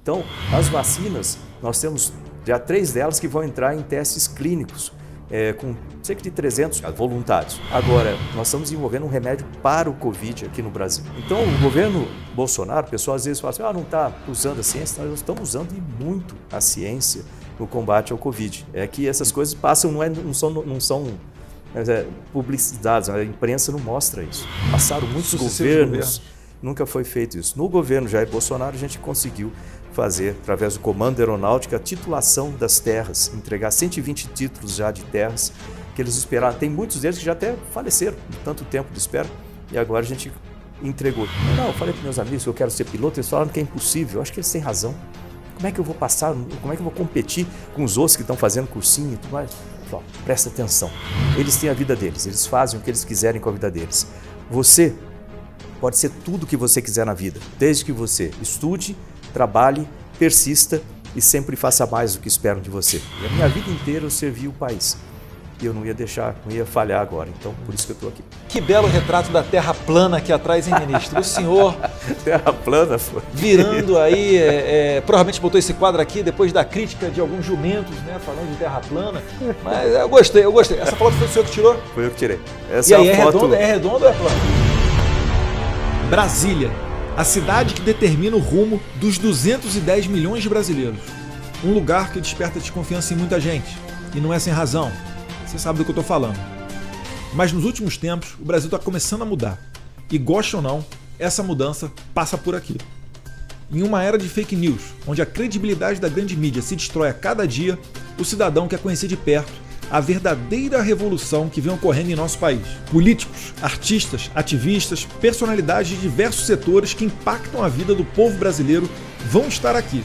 Então, as vacinas, nós temos já 3 delas que vão entrar em testes clínicos, com cerca de 300 voluntários. Agora, nós estamos desenvolvendo um remédio para o Covid aqui no Brasil. Então, o governo Bolsonaro, o pessoal às vezes fala assim, não está usando a ciência, nós estamos usando muito a ciência no combate ao Covid. É que essas coisas passam, não são publicidades, a imprensa não mostra isso. Passaram muitos governos, nunca foi feito isso. No governo Jair Bolsonaro, a gente conseguiu fazer, através do Comando Aeronáutica, a titulação das terras, entregar 120 títulos já de terras que eles esperaram. Tem muitos deles que já até faleceram de tanto tempo de espera e agora a gente entregou. Eu falei para meus amigos que eu quero ser piloto, eles falaram que é impossível. Eu acho que eles têm razão. Como é que eu vou passar, como é que eu vou competir com os outros que estão fazendo cursinho e tudo mais? Presta atenção, eles têm a vida deles, eles fazem o que eles quiserem com a vida deles. Você pode ser tudo o que você quiser na vida, desde que você estude, trabalhe, persista e sempre faça mais do que esperam de você. E a minha vida inteira eu servi o país. E eu não ia falhar agora, então por isso que eu estou aqui. Que belo retrato da terra plana aqui atrás, hein, ministro? O senhor... Terra plana, foi. Virando aí, provavelmente botou esse quadro aqui depois da crítica de alguns jumentos, né, falando de terra plana. Mas eu gostei. Essa foto foi o senhor que tirou? Foi eu que tirei. Essa e aí, é redonda ou é plana? Brasília, a cidade que determina o rumo dos 210 milhões de brasileiros. Um lugar que desperta desconfiança em muita gente. E não é sem razão. Você sabe do que eu estou falando. Mas nos últimos tempos, o Brasil está começando a mudar. E goste ou não, essa mudança passa por aqui. Em uma era de fake news, onde a credibilidade da grande mídia se destrói a cada dia, o cidadão quer conhecer de perto a verdadeira revolução que vem ocorrendo em nosso país. Políticos, artistas, ativistas, personalidades de diversos setores que impactam a vida do povo brasileiro vão estar aqui.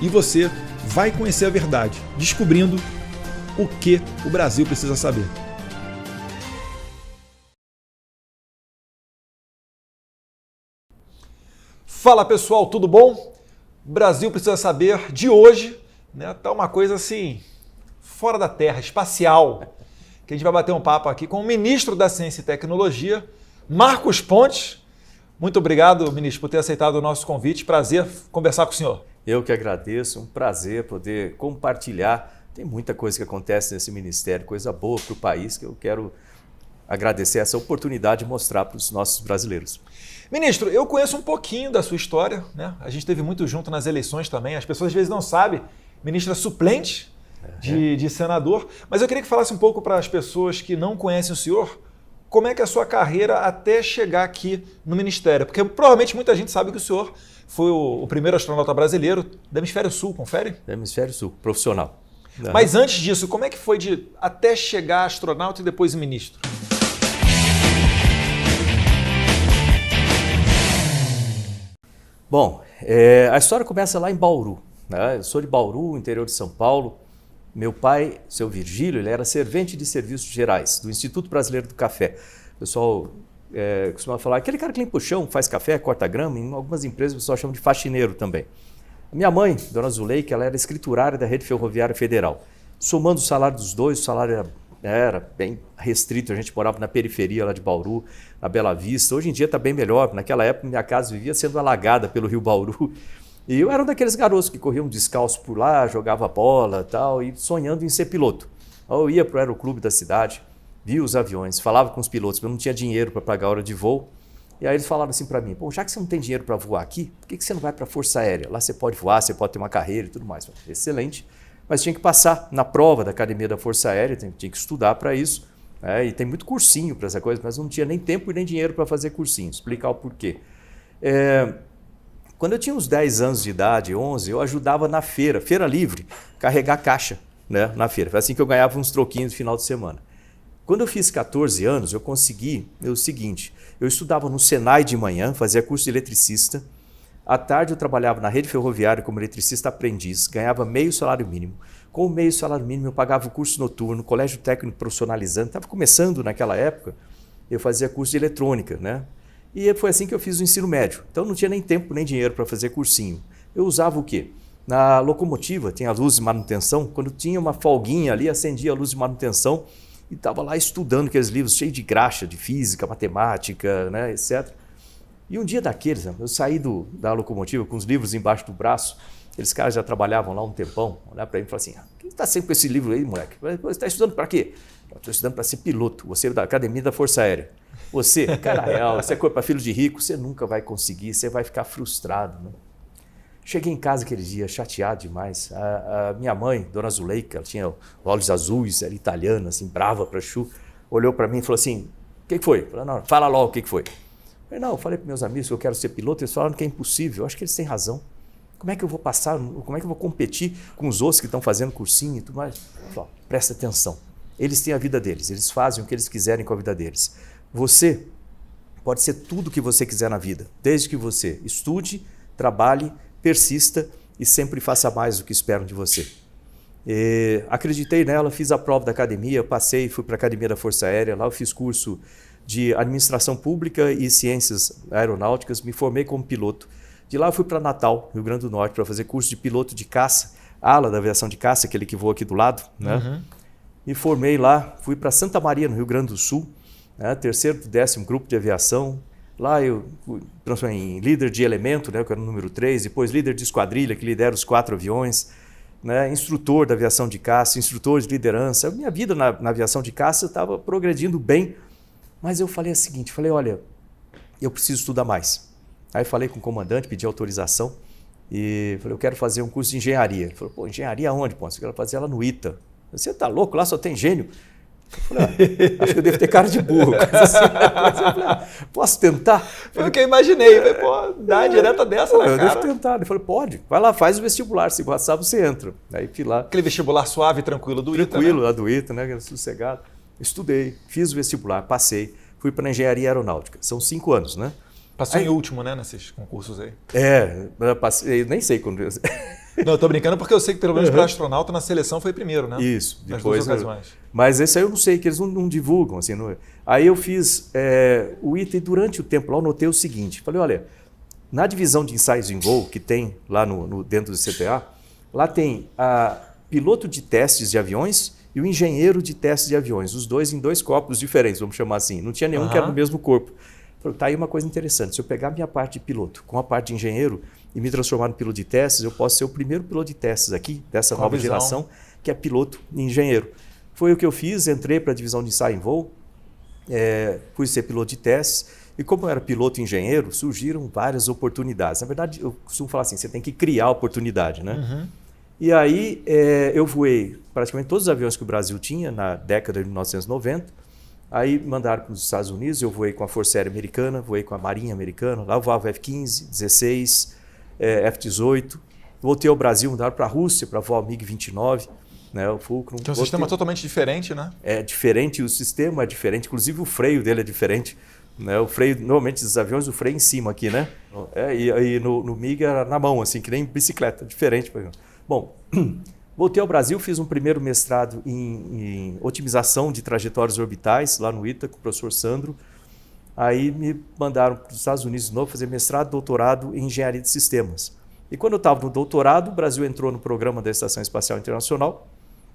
E você vai conhecer a verdade, descobrindo o que o Brasil precisa saber. Fala pessoal, tudo bom? O Brasil precisa saber de hoje, né? Tá uma coisa assim, fora da Terra, espacial, que a gente vai bater um papo aqui com o ministro da Ciência e Tecnologia, Marcos Pontes. Muito obrigado, ministro, por ter aceitado o nosso convite. Prazer conversar com o senhor. Eu que agradeço, um prazer poder compartilhar. Tem muita coisa que acontece nesse ministério, coisa boa para o país, que eu quero agradecer essa oportunidade de mostrar para os nossos brasileiros. Ministro, eu conheço um pouquinho da sua história, né? A gente esteve muito junto nas eleições também. As pessoas às vezes não sabem, ministro é suplente de senador, mas eu queria que falasse um pouco para as pessoas que não conhecem o senhor, como é que é a sua carreira até chegar aqui no ministério? Porque provavelmente muita gente sabe que o senhor foi o primeiro astronauta brasileiro do Hemisfério Sul, confere? Do Hemisfério Sul, profissional. Mas antes disso, como é que foi até chegar astronauta e depois ministro? Bom, a história começa lá em Bauru, né? Eu sou de Bauru, interior de São Paulo. Meu pai, seu Virgílio, ele era servente de serviços gerais do Instituto Brasileiro do Café. O pessoal costuma falar, aquele cara que limpa o chão, faz café, corta grama, em algumas empresas o pessoal chama de faxineiro também. Minha mãe, dona Zuleika, ela era escriturária da Rede Ferroviária Federal. Somando o salário dos dois, o salário era bem restrito, a gente morava na periferia lá de Bauru, na Bela Vista. Hoje em dia está bem melhor, naquela época minha casa vivia sendo alagada pelo rio Bauru. E eu era um daqueles garotos que corriam descalço por lá, jogava bola e tal, e sonhando em ser piloto. Eu ia para o aeroclube da cidade, via os aviões, falava com os pilotos, mas eu não tinha dinheiro para pagar a hora de voo. E aí eles falaram assim para mim, já que você não tem dinheiro para voar aqui, por que você não vai para a Força Aérea? Lá você pode voar, você pode ter uma carreira e tudo mais. Excelente, mas tinha que passar na prova da Academia da Força Aérea, tinha que estudar para isso. E tem muito cursinho para essa coisa, mas não tinha nem tempo e nem dinheiro para fazer cursinho. Explicar o porquê. Quando eu tinha uns 10 anos de idade, 11, eu ajudava na feira livre, carregar caixa, né, na feira. Foi assim que eu ganhava uns troquinhos no final de semana. Quando eu fiz 14 anos, eu consegui o seguinte, eu estudava no Senai de manhã, fazia curso de eletricista, à tarde eu trabalhava na rede ferroviária como eletricista aprendiz, ganhava meio salário mínimo. Com o meio salário mínimo eu pagava o curso noturno, colégio técnico profissionalizante, estava começando naquela época, eu fazia curso de eletrônica, né? E foi assim que eu fiz o ensino médio, então não tinha nem tempo nem dinheiro para fazer cursinho. Eu usava o quê? Na locomotiva tinha a luz de manutenção, quando tinha uma folguinha ali, acendia a luz de manutenção, e estava lá estudando aqueles livros cheios de graxa, de física, matemática, né, etc. E um dia daqueles, eu saí da locomotiva com os livros embaixo do braço, aqueles caras já trabalhavam lá um tempão, olhar para mim e falar assim, o que você está sempre com esse livro aí, moleque? Você está estudando para quê? Estou estudando para ser piloto, você é da Academia da Força Aérea. Você, cara real, você é coisa para filho de rico, você nunca vai conseguir, você vai ficar frustrado. Né? Cheguei em casa aquele dia, chateado demais. A minha mãe, Dona Zuleika, ela tinha olhos azuis, era italiana, assim, brava para chu, olhou para mim e falou assim, o que foi? Falei, não, fala logo o que foi. Eu falei para meus amigos que eu quero ser piloto, eles falaram que é impossível. Eu acho que eles têm razão. Como é que eu vou passar, como é que eu vou competir com os outros que estão fazendo cursinho e tudo mais? Eu falei, presta atenção. Eles têm a vida deles, eles fazem o que eles quiserem com a vida deles. Você pode ser tudo o que você quiser na vida, desde que você estude, trabalhe, persista e sempre faça mais do que esperam de você. Acreditei nela, fiz a prova da academia, passei, fui para a Academia da Força Aérea, lá eu fiz curso de Administração Pública e Ciências Aeronáuticas, me formei como piloto. De lá eu fui para Natal, Rio Grande do Norte, para fazer curso de piloto de caça, ala da aviação de caça, aquele que voa aqui do lado, né? Uhum. Me formei lá, fui para Santa Maria, no Rio Grande do Sul, né? 3º e 10º grupo de aviação. Lá eu fui transformei em líder de elemento, né? Que era o número 3, depois líder de esquadrilha, que lidera os 4 aviões, né? Instrutor da aviação de caça, instrutor de liderança. A minha vida na aviação de caça estava progredindo bem, mas eu falei o seguinte, olha, eu preciso estudar mais. Aí falei com o comandante, pedi autorização e falei, eu quero fazer um curso de engenharia. Ele falou, pô, engenharia onde? Pô, você quer fazer ela no ITA. Você tá louco? Lá só tem gênio. Eu falei, acho que eu devo ter cara de burro. Assim. Mas eu falei, posso tentar? Foi o que eu imaginei. Pô, dá direta dessa na cara. Eu devo tentar. Ele falou, pode. Vai lá, faz o vestibular. Se passar, você entra. Aí fui lá. Aquele vestibular suave e tranquilo do ITA, Tranquilo, né? lá do ITA, né? Sossegado. Estudei, fiz o vestibular, passei. Fui para a Engenharia Aeronáutica. São 5 anos, né? Passou em último, né, nesses concursos aí. Eu passei, nem sei quando... Não, eu tô brincando porque eu sei que pelo menos para astronauta na seleção foi primeiro, né? Isso, nas depois... duas ocasiões. Mas esse aí eu não sei, que eles não divulgam. Assim, não... Aí eu fiz o ITA e durante o tempo lá eu notei o seguinte, falei, olha, na divisão de ensaios em voo que tem lá dentro do CTA, lá tem a piloto de testes de aviões e o engenheiro de testes de aviões, os dois em 2 corpos diferentes, vamos chamar assim. Não tinha nenhum que era no mesmo corpo. Falei, tá aí uma coisa interessante, se eu pegar a minha parte de piloto com a parte de engenheiro e me transformar no piloto de testes, eu posso ser o primeiro piloto de testes aqui, dessa nova geração, que é piloto e engenheiro. Foi o que eu fiz, entrei para a divisão de ensaio em voo, fui ser piloto de testes, e como eu era piloto e engenheiro, surgiram várias oportunidades. Na verdade, eu costumo falar assim, você tem que criar a oportunidade, né? Uhum. E aí eu voei praticamente todos os aviões que o Brasil tinha na década de 1990, aí mandaram para os Estados Unidos, eu voei com a Força Aérea Americana, voei com a Marinha Americana, lá eu voava F-15, 16, F-18. Voltei ao Brasil, mandaram para a Rússia para voar o MiG-29, né, o Fulcrum. Que é um sistema totalmente diferente, né? É diferente, o sistema é diferente, inclusive o freio dele é diferente. Né, o freio, normalmente esses aviões, o freio em cima aqui, né? E no MiG era na mão, assim, que nem bicicleta, diferente. Bom, voltei ao Brasil, fiz um primeiro mestrado em otimização de trajetórias orbitais, lá no ITA, com o professor Sandro. Aí me mandaram para os Estados Unidos de novo fazer mestrado, doutorado em engenharia de sistemas. E quando eu estava no doutorado, o Brasil entrou no programa da Estação Espacial Internacional.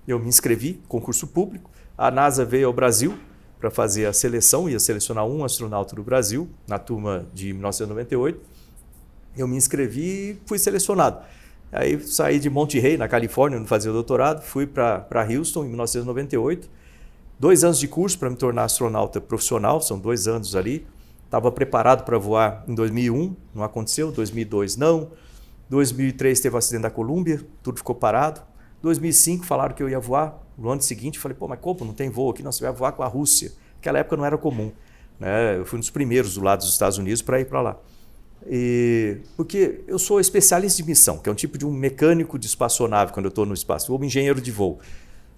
Eu me inscrevi, concurso público. A NASA veio ao Brasil para fazer a seleção, ia selecionar um astronauta do Brasil, na turma de 1998. Eu me inscrevi e fui selecionado. Aí saí de Monterey, na Califórnia, onde fazia o doutorado, fui para Houston em 1998. 2 anos de curso para me tornar astronauta profissional, são 2 anos ali. Estava preparado para voar em 2001, não aconteceu. 2002 não. 2003 teve o acidente da Colômbia, tudo ficou parado. 2005 falaram que eu ia voar. No ano seguinte falei, pô, mas como? Não tem voo aqui? Não, você vai voar com a Rússia. Naquela época não era comum. Né? Eu fui um dos primeiros do lado dos Estados Unidos para ir para lá. Porque eu sou especialista de missão, que é um tipo de um mecânico de espaçonave quando eu estou no espaço, ou um engenheiro de voo.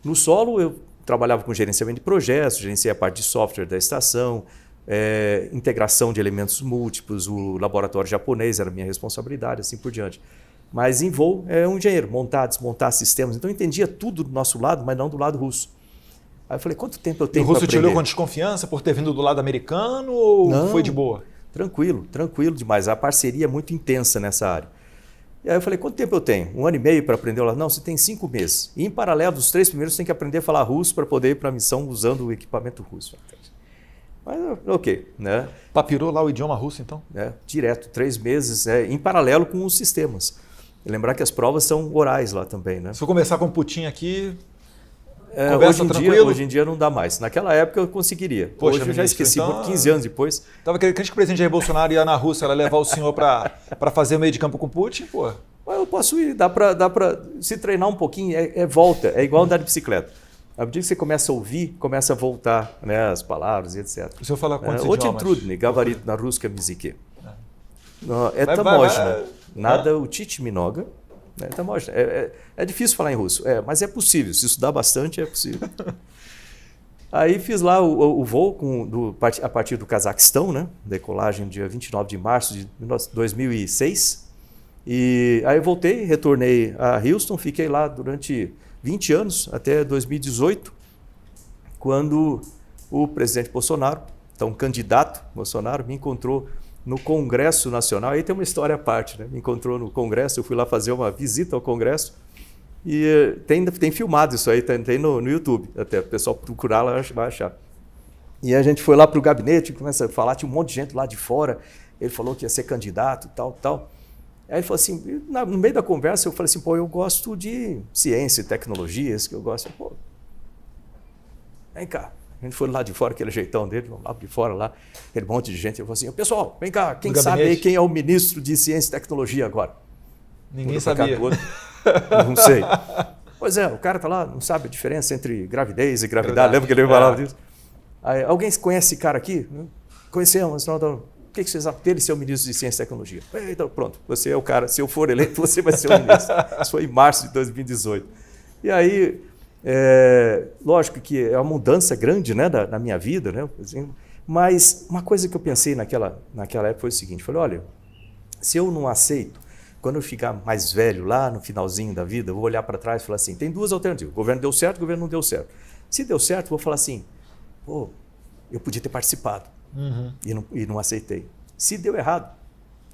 No solo eu trabalhava com gerenciamento de projetos, gerenciei a parte de software da estação, integração de elementos múltiplos, o laboratório japonês era minha responsabilidade, assim por diante. Mas em voo é um engenheiro, montar, desmontar sistemas. Então eu entendia tudo do nosso lado, mas não do lado russo. Aí eu falei, quanto tempo eu tenho para aprender? E o russo te olhou com desconfiança por ter vindo do lado americano ou não, foi de boa? Tranquilo demais. A parceria é muito intensa nessa área. E aí eu falei, quanto tempo eu tenho? 1 ano e meio para aprender? Não, você tem 5 meses. E em paralelo, dos 3 primeiros, você tem que aprender a falar russo para poder ir para a missão usando o equipamento russo. Mas ok, né? Papirou lá o idioma russo, então? Direto, 3 meses, em paralelo com os sistemas. E lembrar que as provas são orais lá também, né? Se eu conversar com o Putin aqui, conversa tranquilo? Hoje em dia não dá mais. Naquela época eu conseguiria. Poxa, hoje eu já esqueci, então, 15 anos depois. Estava querendo que o presidente Jair Bolsonaro ia na Rússia levar o senhor para fazer o meio de campo com o Putin, pô. Eu posso ir, dá para se treinar um pouquinho, volta, é igual andar de bicicleta. À medida que você começa a ouvir, começa a voltar, né, as palavras e etc. O senhor fala quantos Очень idiomas? трудный говорить на русском языке. Это можно. Надо учить много. Это можно. É difícil falar em russo, mas é possível. Se estudar bastante, é possível. Aí fiz lá o voo a partir do Cazaquistão, né? Decolagem dia 29 de março de 2006. E aí eu voltei, retornei a Houston, fiquei lá durante 20 anos, até 2018, quando o presidente Bolsonaro, então candidato Bolsonaro, me encontrou no Congresso Nacional. Aí tem uma história à parte, né? Me encontrou no Congresso, eu fui lá fazer uma visita ao Congresso e tem filmado isso aí, tem no YouTube, até o pessoal procurar lá vai achar. E a gente foi lá para o gabinete, começa a falar, tinha um monte de gente lá de fora, ele falou que ia ser candidato, tal. Aí ele falou assim, no meio da conversa eu falei assim, eu gosto de ciência e tecnologias, que eu gosto. Vem cá. A gente foi lá de fora, aquele jeitão dele, lá de fora, lá, aquele monte de gente. Eu falei assim, pessoal, vem cá, quem sabe aí quem é o ministro de ciência e tecnologia agora? Ninguém sabia. Não sei. Pois é, o cara tá lá, não sabe a diferença entre gravidez e gravidade. Lembra que ele falava disso? Aí, alguém conhece esse cara aqui? Conhecemos, não. O que você sabe dele ser o ministro de Ciência e Tecnologia? Então, pronto, você é o cara, se eu for eleito, você vai ser o ministro. Isso foi em março de 2018. E aí, lógico que é uma mudança grande, né, na minha vida, né? Mas uma coisa que eu pensei naquela época foi o seguinte, falei, olha, se eu não aceito, quando eu ficar mais velho, lá no finalzinho da vida, eu vou olhar para trás e falar assim, tem duas alternativas, o governo deu certo, o governo não deu certo. Se deu certo, eu vou falar assim, eu podia ter participado. E não aceitei. Se deu errado,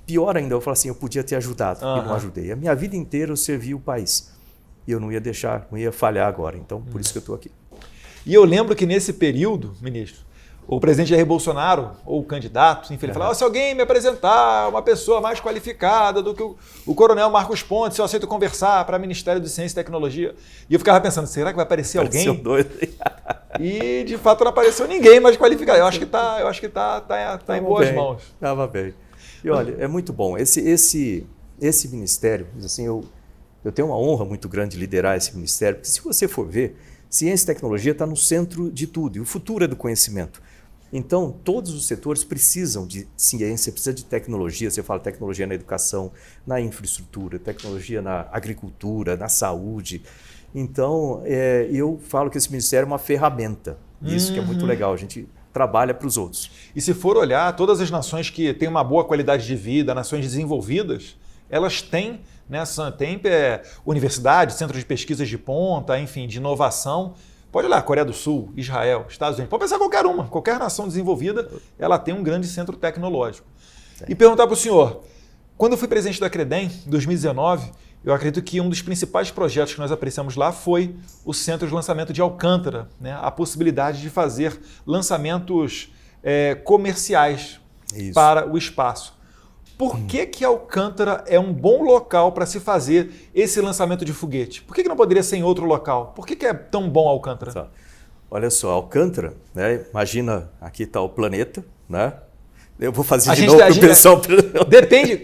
pior ainda, eu falo assim, eu podia ter ajudado e não ajudei. A minha vida inteira eu servi o país. E eu não ia deixar, não ia falhar agora. Então, por isso que eu estou aqui. E eu lembro que nesse período, ministro, o presidente Jair Bolsonaro, ou o candidato, enfim, ele falava, se alguém me apresentar uma pessoa mais qualificada do que o coronel Marcos Pontes, eu aceito conversar para o Ministério de Ciência e Tecnologia. E eu ficava pensando, será que vai aparecer alguém? Doido. E, de fato, não apareceu ninguém mais qualificado. Eu acho que tá em boas mãos. Estava bem. E olha, é muito bom. Esse ministério, assim, eu tenho uma honra muito grande de liderar esse ministério, porque se você for ver, ciência e tecnologia está no centro de tudo, e o futuro é do conhecimento. Então, todos os setores precisam de ciência, precisa de tecnologia. Você fala tecnologia na educação, na infraestrutura, tecnologia na agricultura, na saúde. Então, eu falo que esse ministério é uma ferramenta. Isso que é muito legal, a gente trabalha para os outros. E se for olhar, todas as nações que têm uma boa qualidade de vida, nações desenvolvidas, elas têm universidades, centros de pesquisas de ponta, enfim, de inovação. Pode olhar, Coreia do Sul, Israel, Estados Unidos, pode pensar qualquer nação desenvolvida, ela tem um grande centro tecnológico. E perguntar para o senhor, quando eu fui presidente da Credem, em 2019, eu acredito que um dos principais projetos que nós apreciamos lá foi o Centro de Lançamento de Alcântara, né? A possibilidade de fazer lançamentos comerciais para o espaço. Por que Alcântara é um bom local para se fazer esse lançamento de foguete? Por que não poderia ser em outro local? Por que é tão bom Alcântara? Olha só, Alcântara, né? Imagina, aqui está o planeta, né? Eu vou fazer de novo para o pessoal.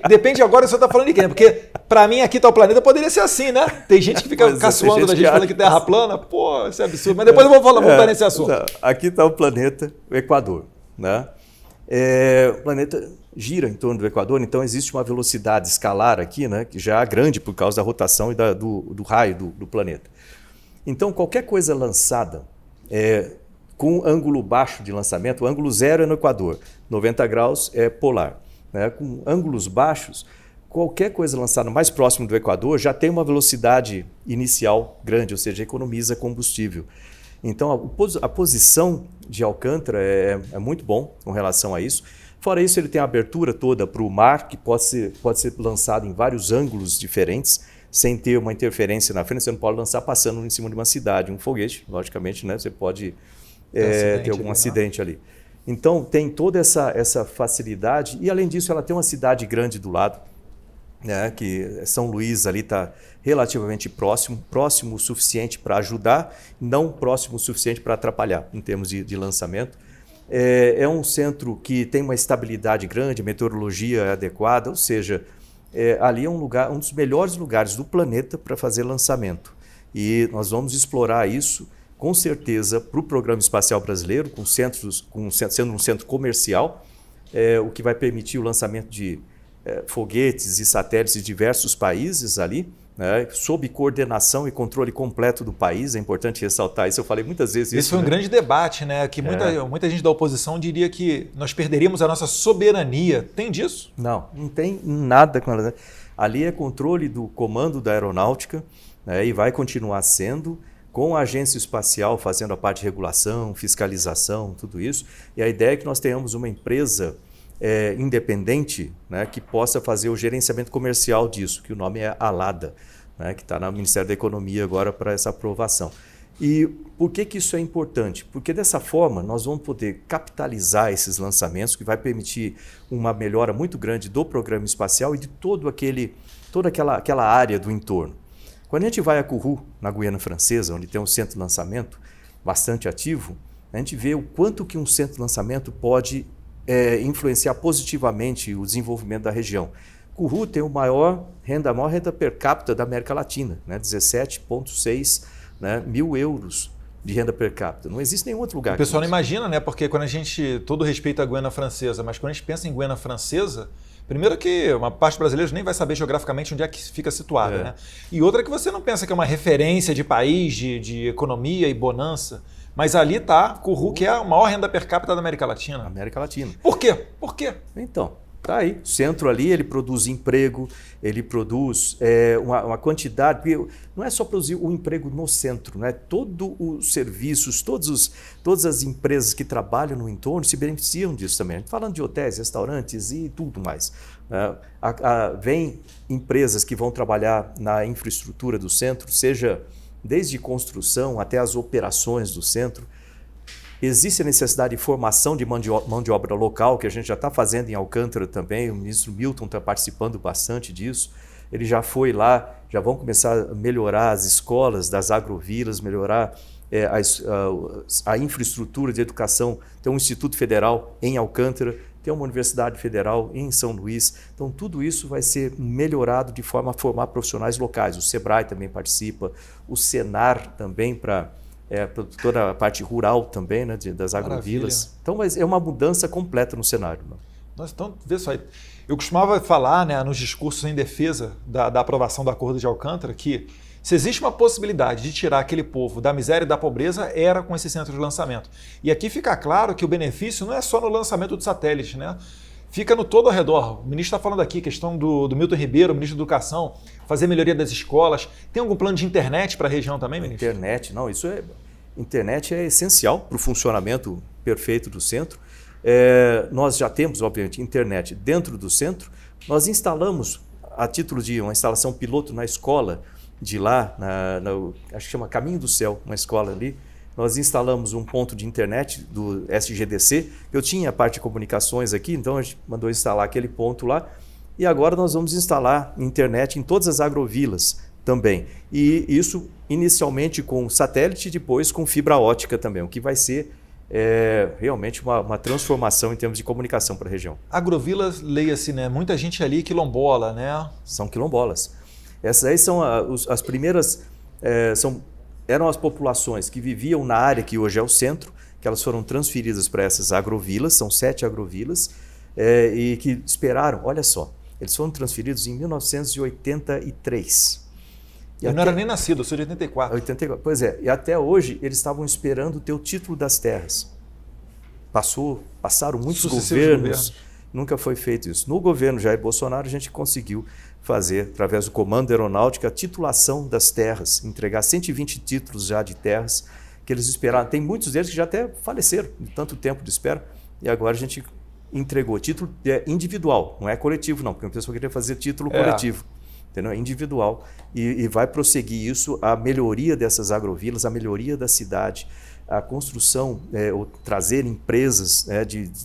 Depende agora se você está falando de quem, porque para mim aqui está o planeta, poderia ser assim, né? Tem gente que fica caçoando da gente falando que terra plana, pô, isso é absurdo. Mas depois eu vou voltar nesse assunto. Aqui está o planeta, o Equador, né? O planeta gira em torno do Equador, então existe uma velocidade escalar aqui, né, que já é grande por causa da rotação e do raio do planeta. Então, qualquer coisa lançada com ângulo baixo de lançamento, o ângulo zero é no Equador, 90 graus é polar. Né? Com ângulos baixos, qualquer coisa lançada mais próximo do Equador já tem uma velocidade inicial grande, ou seja, economiza combustível. Então, a posição de Alcântara é muito bom com relação a isso. Fora isso, ele tem a abertura toda para o mar, que pode ser lançado em vários ângulos diferentes, sem ter uma interferência na frente. Você não pode lançar passando em cima de uma cidade, um foguete, logicamente, né? Você pode ter algum acidente ali. Então, tem toda essa facilidade e, além disso, ela tem uma cidade grande do lado. né, que São Luís ali está relativamente próximo o suficiente para ajudar, não próximo o suficiente para atrapalhar em termos de lançamento. É um centro que tem uma estabilidade grande, a meteorologia é adequada, ou seja, ali é um dos melhores lugares do planeta para fazer lançamento. E nós vamos explorar isso, com certeza, para o Programa Espacial Brasileiro, sendo um centro comercial, o que vai permitir o lançamento de foguetes e satélites de diversos países ali, né, sob coordenação e controle completo do país. É importante ressaltar isso, eu falei muitas vezes isso. Esse foi um grande debate, né? Que muita gente da oposição diria que nós perderíamos a nossa soberania. Tem disso? Não tem nada com ela. Ali é controle do comando da aeronáutica, né, e vai continuar sendo, com a agência espacial fazendo a parte de regulação, fiscalização, tudo isso. E a ideia é que nós tenhamos uma empresa independente, né, que possa fazer o gerenciamento comercial disso, que o nome é Alada, né, que está no Ministério da Economia agora para essa aprovação. E por que isso é importante? Porque dessa forma nós vamos poder capitalizar esses lançamentos, que vai permitir uma melhora muito grande do programa espacial e de toda aquela área do entorno. Quando a gente vai a Kourou, na Guiana Francesa, onde tem um centro de lançamento bastante ativo, a gente vê o quanto que um centro de lançamento pode influenciar positivamente o desenvolvimento da região. Kourou tem a maior renda per capita da América Latina, né? 17,6 mil euros de renda per capita. Não existe nenhum outro lugar. O pessoal não imagina, né? Porque quando a gente, todo respeito à Guiana Francesa, mas quando a gente pensa em Guiana Francesa, primeiro que uma parte brasileira nem vai saber geograficamente onde é que fica situada, né? E outra que você não pensa que é uma referência de país, de economia e bonança. Mas ali está Kourou, que é a maior renda per capita da América Latina. América Latina. Por quê? Por quê? Então, tá aí. O centro ali, ele produz emprego, ele produz uma quantidade. Não é só produzir o emprego no centro, né? Todos os serviços, todas as empresas que trabalham no entorno se beneficiam disso também. Falando de hotéis, restaurantes e tudo mais. Vem empresas que vão trabalhar na infraestrutura do centro, seja desde construção até as operações do centro. Existe a necessidade de formação de mão de obra local, que a gente já está fazendo em Alcântara também. O ministro Milton está participando bastante disso. Ele já foi lá, já vão começar a melhorar as escolas das agrovilas, melhorar a infraestrutura de educação. Tem um Instituto Federal em Alcântara, tem uma Universidade Federal em São Luís. Então, tudo isso vai ser melhorado de forma a formar profissionais locais. O SEBRAE também participa, o Senar também para toda a parte rural também, né, das agrovilas. Então, é uma mudança completa no cenário. Nossa, então, vê só aí. Eu costumava falar, né, nos discursos em defesa da aprovação do Acordo de Alcântara que se existe uma possibilidade de tirar aquele povo da miséria e da pobreza, era com esse centro de lançamento. E aqui fica claro que o benefício não é só no lançamento do satélite, né? Fica no todo ao redor. O ministro está falando aqui, questão do Milton Ribeiro, ministro da Educação, fazer melhoria das escolas. Tem algum plano de internet para a região também, ministro? Internet, não, internet é essencial para o funcionamento perfeito do centro. Nós já temos, obviamente, internet dentro do centro. Nós instalamos, a título de uma instalação piloto na escola de lá, acho que chama Caminho do Céu, uma escola ali, nós instalamos um ponto de internet do SGDC. Eu tinha a parte de comunicações aqui, então a gente mandou instalar aquele ponto lá. E agora nós vamos instalar internet em todas as agrovilas também. E isso inicialmente com satélite e depois com fibra ótica também, o que vai ser realmente uma transformação em termos de comunicação para a região. Agrovilas, leia-se, né? Muita gente ali quilombola, né? São quilombolas. Essas aí são as primeiras, eram as populações que viviam na área que hoje é o centro, que elas foram transferidas para essas agrovilas, são 7 agrovilas, e que esperaram, olha só, eles foram transferidos em 1983. Eu não era nem nascido, eu sou de 84. 84. Pois é, e até hoje eles estavam esperando ter o título das terras. Passaram muitos governos, nunca foi feito isso. No governo Jair Bolsonaro a gente conseguiu fazer, através do Comando Aeronáutica, a titulação das terras, entregar 120 títulos já de terras que eles esperaram. Tem muitos deles que já até faleceram de tanto tempo de espera, e agora a gente entregou. Título individual, não é coletivo não, porque a pessoa queria fazer título coletivo. Entendeu? É individual, e vai prosseguir isso, a melhoria dessas agrovilas, a melhoria da cidade, a construção, ou trazer empresas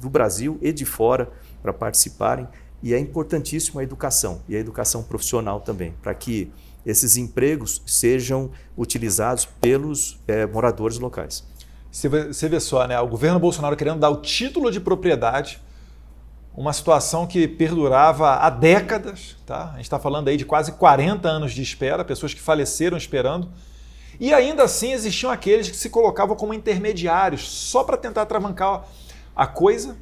do Brasil e de fora para participarem. E é importantíssimo a educação, e a educação profissional também, para que esses empregos sejam utilizados pelos moradores locais. Você vê só, né? O governo Bolsonaro querendo dar o título de propriedade, uma situação que perdurava há décadas, tá? A gente está falando aí de quase 40 anos de espera, pessoas que faleceram esperando, e ainda assim existiam aqueles que se colocavam como intermediários, só para tentar atravancar a coisa,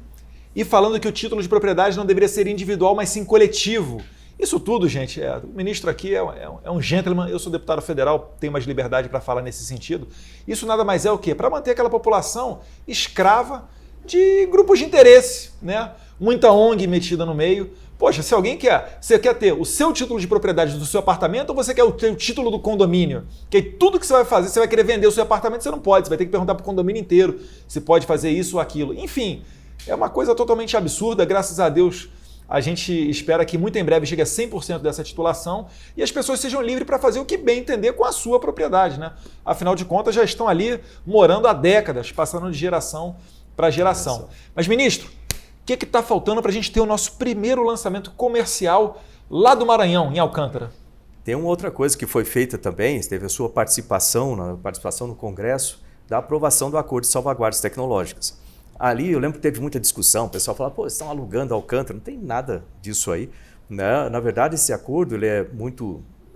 e falando que o título de propriedade não deveria ser individual, mas sim coletivo. Isso tudo, gente, o ministro aqui é um gentleman, eu sou deputado federal, tenho mais liberdade para falar nesse sentido. Isso nada mais é o quê? Para manter aquela população escrava de grupos de interesse, né? Muita ONG metida no meio. Poxa, se alguém você quer ter o seu título de propriedade do seu apartamento ou você quer o título do condomínio? Que aí tudo que você vai fazer, você vai querer vender o seu apartamento, você não pode, você vai ter que perguntar para o condomínio inteiro se pode fazer isso ou aquilo. Enfim, é uma coisa totalmente absurda, graças a Deus. A gente espera que muito em breve chegue a 100% dessa titulação e as pessoas sejam livres para fazer o que bem entender com a sua propriedade, né? Afinal de contas, já estão ali morando há décadas, passando de geração para geração. Mas, ministro, o que está faltando para a gente ter o nosso primeiro lançamento comercial lá do Maranhão, em Alcântara? Tem uma outra coisa que foi feita também, teve a sua participação no Congresso, da aprovação do Acordo de Salvaguardas Tecnológicas. Ali eu lembro que teve muita discussão, o pessoal falava, pô, vocês estão alugando Alcântara, não tem nada disso aí. Na verdade, esse acordo ele é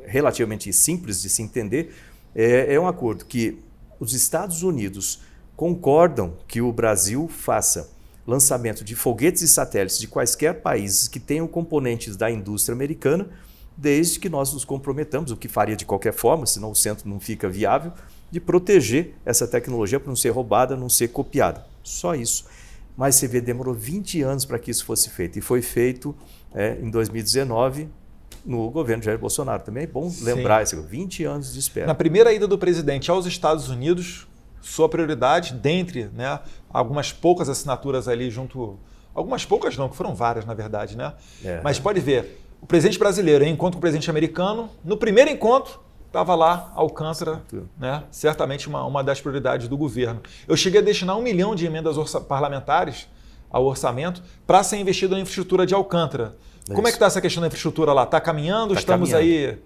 relativamente simples de se entender. É um acordo que os Estados Unidos concordam que o Brasil faça lançamento de foguetes e satélites de quaisquer países que tenham componentes da indústria americana, desde que nós nos comprometamos, o que faria de qualquer forma, senão o centro não fica viável, de proteger essa tecnologia para não ser roubada, não ser copiada. Só isso. Mas você vê, demorou 20 anos para que isso fosse feito. E foi feito em 2019, no governo de Jair Bolsonaro. Também é bom lembrar isso, 20 anos de espera. Na primeira ida do presidente aos Estados Unidos, sua prioridade, dentre algumas poucas assinaturas ali junto... Algumas poucas não, que foram várias, na verdade, né? Mas pode ver, o presidente brasileiro em encontro com o presidente americano, no primeiro encontro, estava lá, Alcântara, né? Certamente uma das prioridades do governo. Eu cheguei a destinar 1 milhão de emendas parlamentares ao orçamento para ser investido na infraestrutura de Alcântara. Como é que está essa questão da infraestrutura lá? Está caminhando? Estamos aí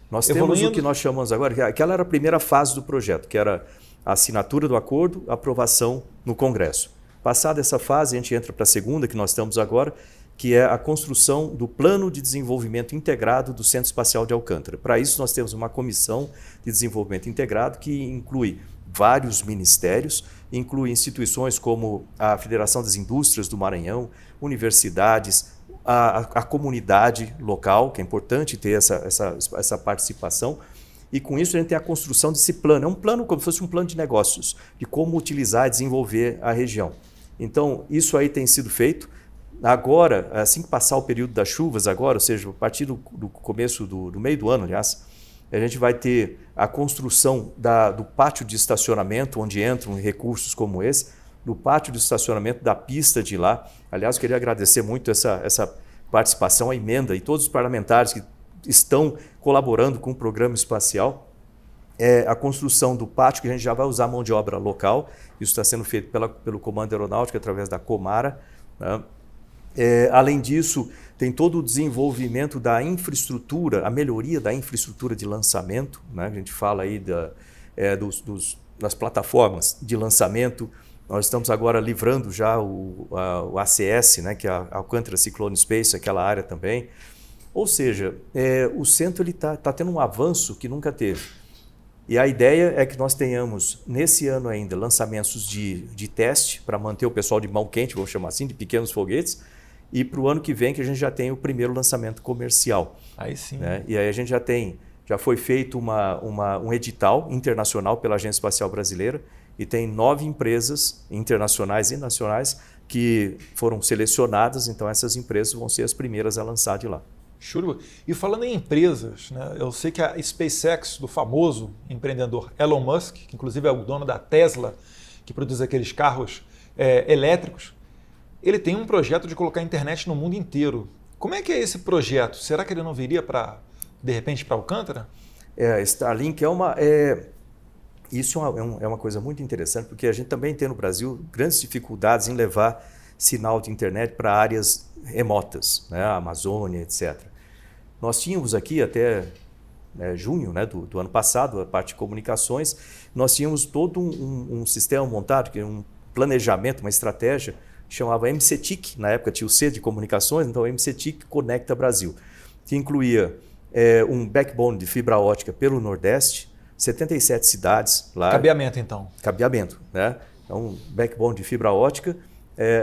Nós evoluindo? Temos o que nós chamamos agora, que aquela era a primeira fase do projeto, que era a assinatura do acordo, a aprovação no Congresso. Passada essa fase, a gente entra para a segunda, que nós estamos agora, que é a construção do Plano de Desenvolvimento Integrado do Centro Espacial de Alcântara. Para isso, nós temos uma comissão de desenvolvimento integrado que inclui vários ministérios, inclui instituições como a Federação das Indústrias do Maranhão, universidades, a comunidade local, que é importante ter essa participação. E com isso a gente tem a construção desse plano. É um plano como se fosse um plano de negócios, de como utilizar e desenvolver a região. Então, isso aí tem sido feito. Agora, assim que passar o período das chuvas, agora, ou seja, a partir do começo do meio do ano, aliás, a gente vai ter a construção do pátio de estacionamento, onde entram recursos como esse, do pátio de estacionamento da pista de lá. Aliás, eu queria agradecer muito essa participação, a emenda e todos os parlamentares que estão colaborando com o programa espacial. A construção do pátio, que a gente já vai usar mão de obra local, isso está sendo feito pelo Comando Aeronáutico através da Comara, né? Além disso, tem todo o desenvolvimento da infraestrutura, a melhoria da infraestrutura de lançamento, né? A gente fala aí das plataformas de lançamento. Nós estamos agora livrando já o ACS, né? Que é a Alcântara Cyclone Space, aquela área também. Ou seja, o centro está tendo um avanço que nunca teve. E a ideia é que nós tenhamos, nesse ano ainda, lançamentos de teste para manter o pessoal de mão quente, vou chamar assim, de pequenos foguetes, e para o ano que vem que a gente já tem o primeiro lançamento comercial. Aí sim. Né? E aí a gente já foi feito um edital internacional pela Agência Espacial Brasileira e tem 9 empresas internacionais e nacionais que foram selecionadas, então essas empresas vão ser as primeiras a lançar de lá. Show. E falando em empresas, né, eu sei que a SpaceX, do famoso empreendedor Elon Musk, que inclusive é o dono da Tesla, que produz aqueles carros elétricos, ele tem um projeto de colocar a internet no mundo inteiro. Como é que é esse projeto? Será que ele não viria de repente para Alcântara? Starlink isso é uma coisa muito interessante, porque a gente também tem no Brasil grandes dificuldades em levar sinal de internet para áreas remotas, né, Amazônia, etc. Nós tínhamos aqui até junho, né, do ano passado, a parte de comunicações, nós tínhamos todo um sistema montado, que é um planejamento, uma estratégia, que chamava MCTIC, na época tinha o C de comunicações, então MCTIC Conecta Brasil, que incluía um backbone de fibra ótica pelo Nordeste, 77 cidades lá. Cabeamento, então. Cabeamento, né? Então, backbone de fibra ótica,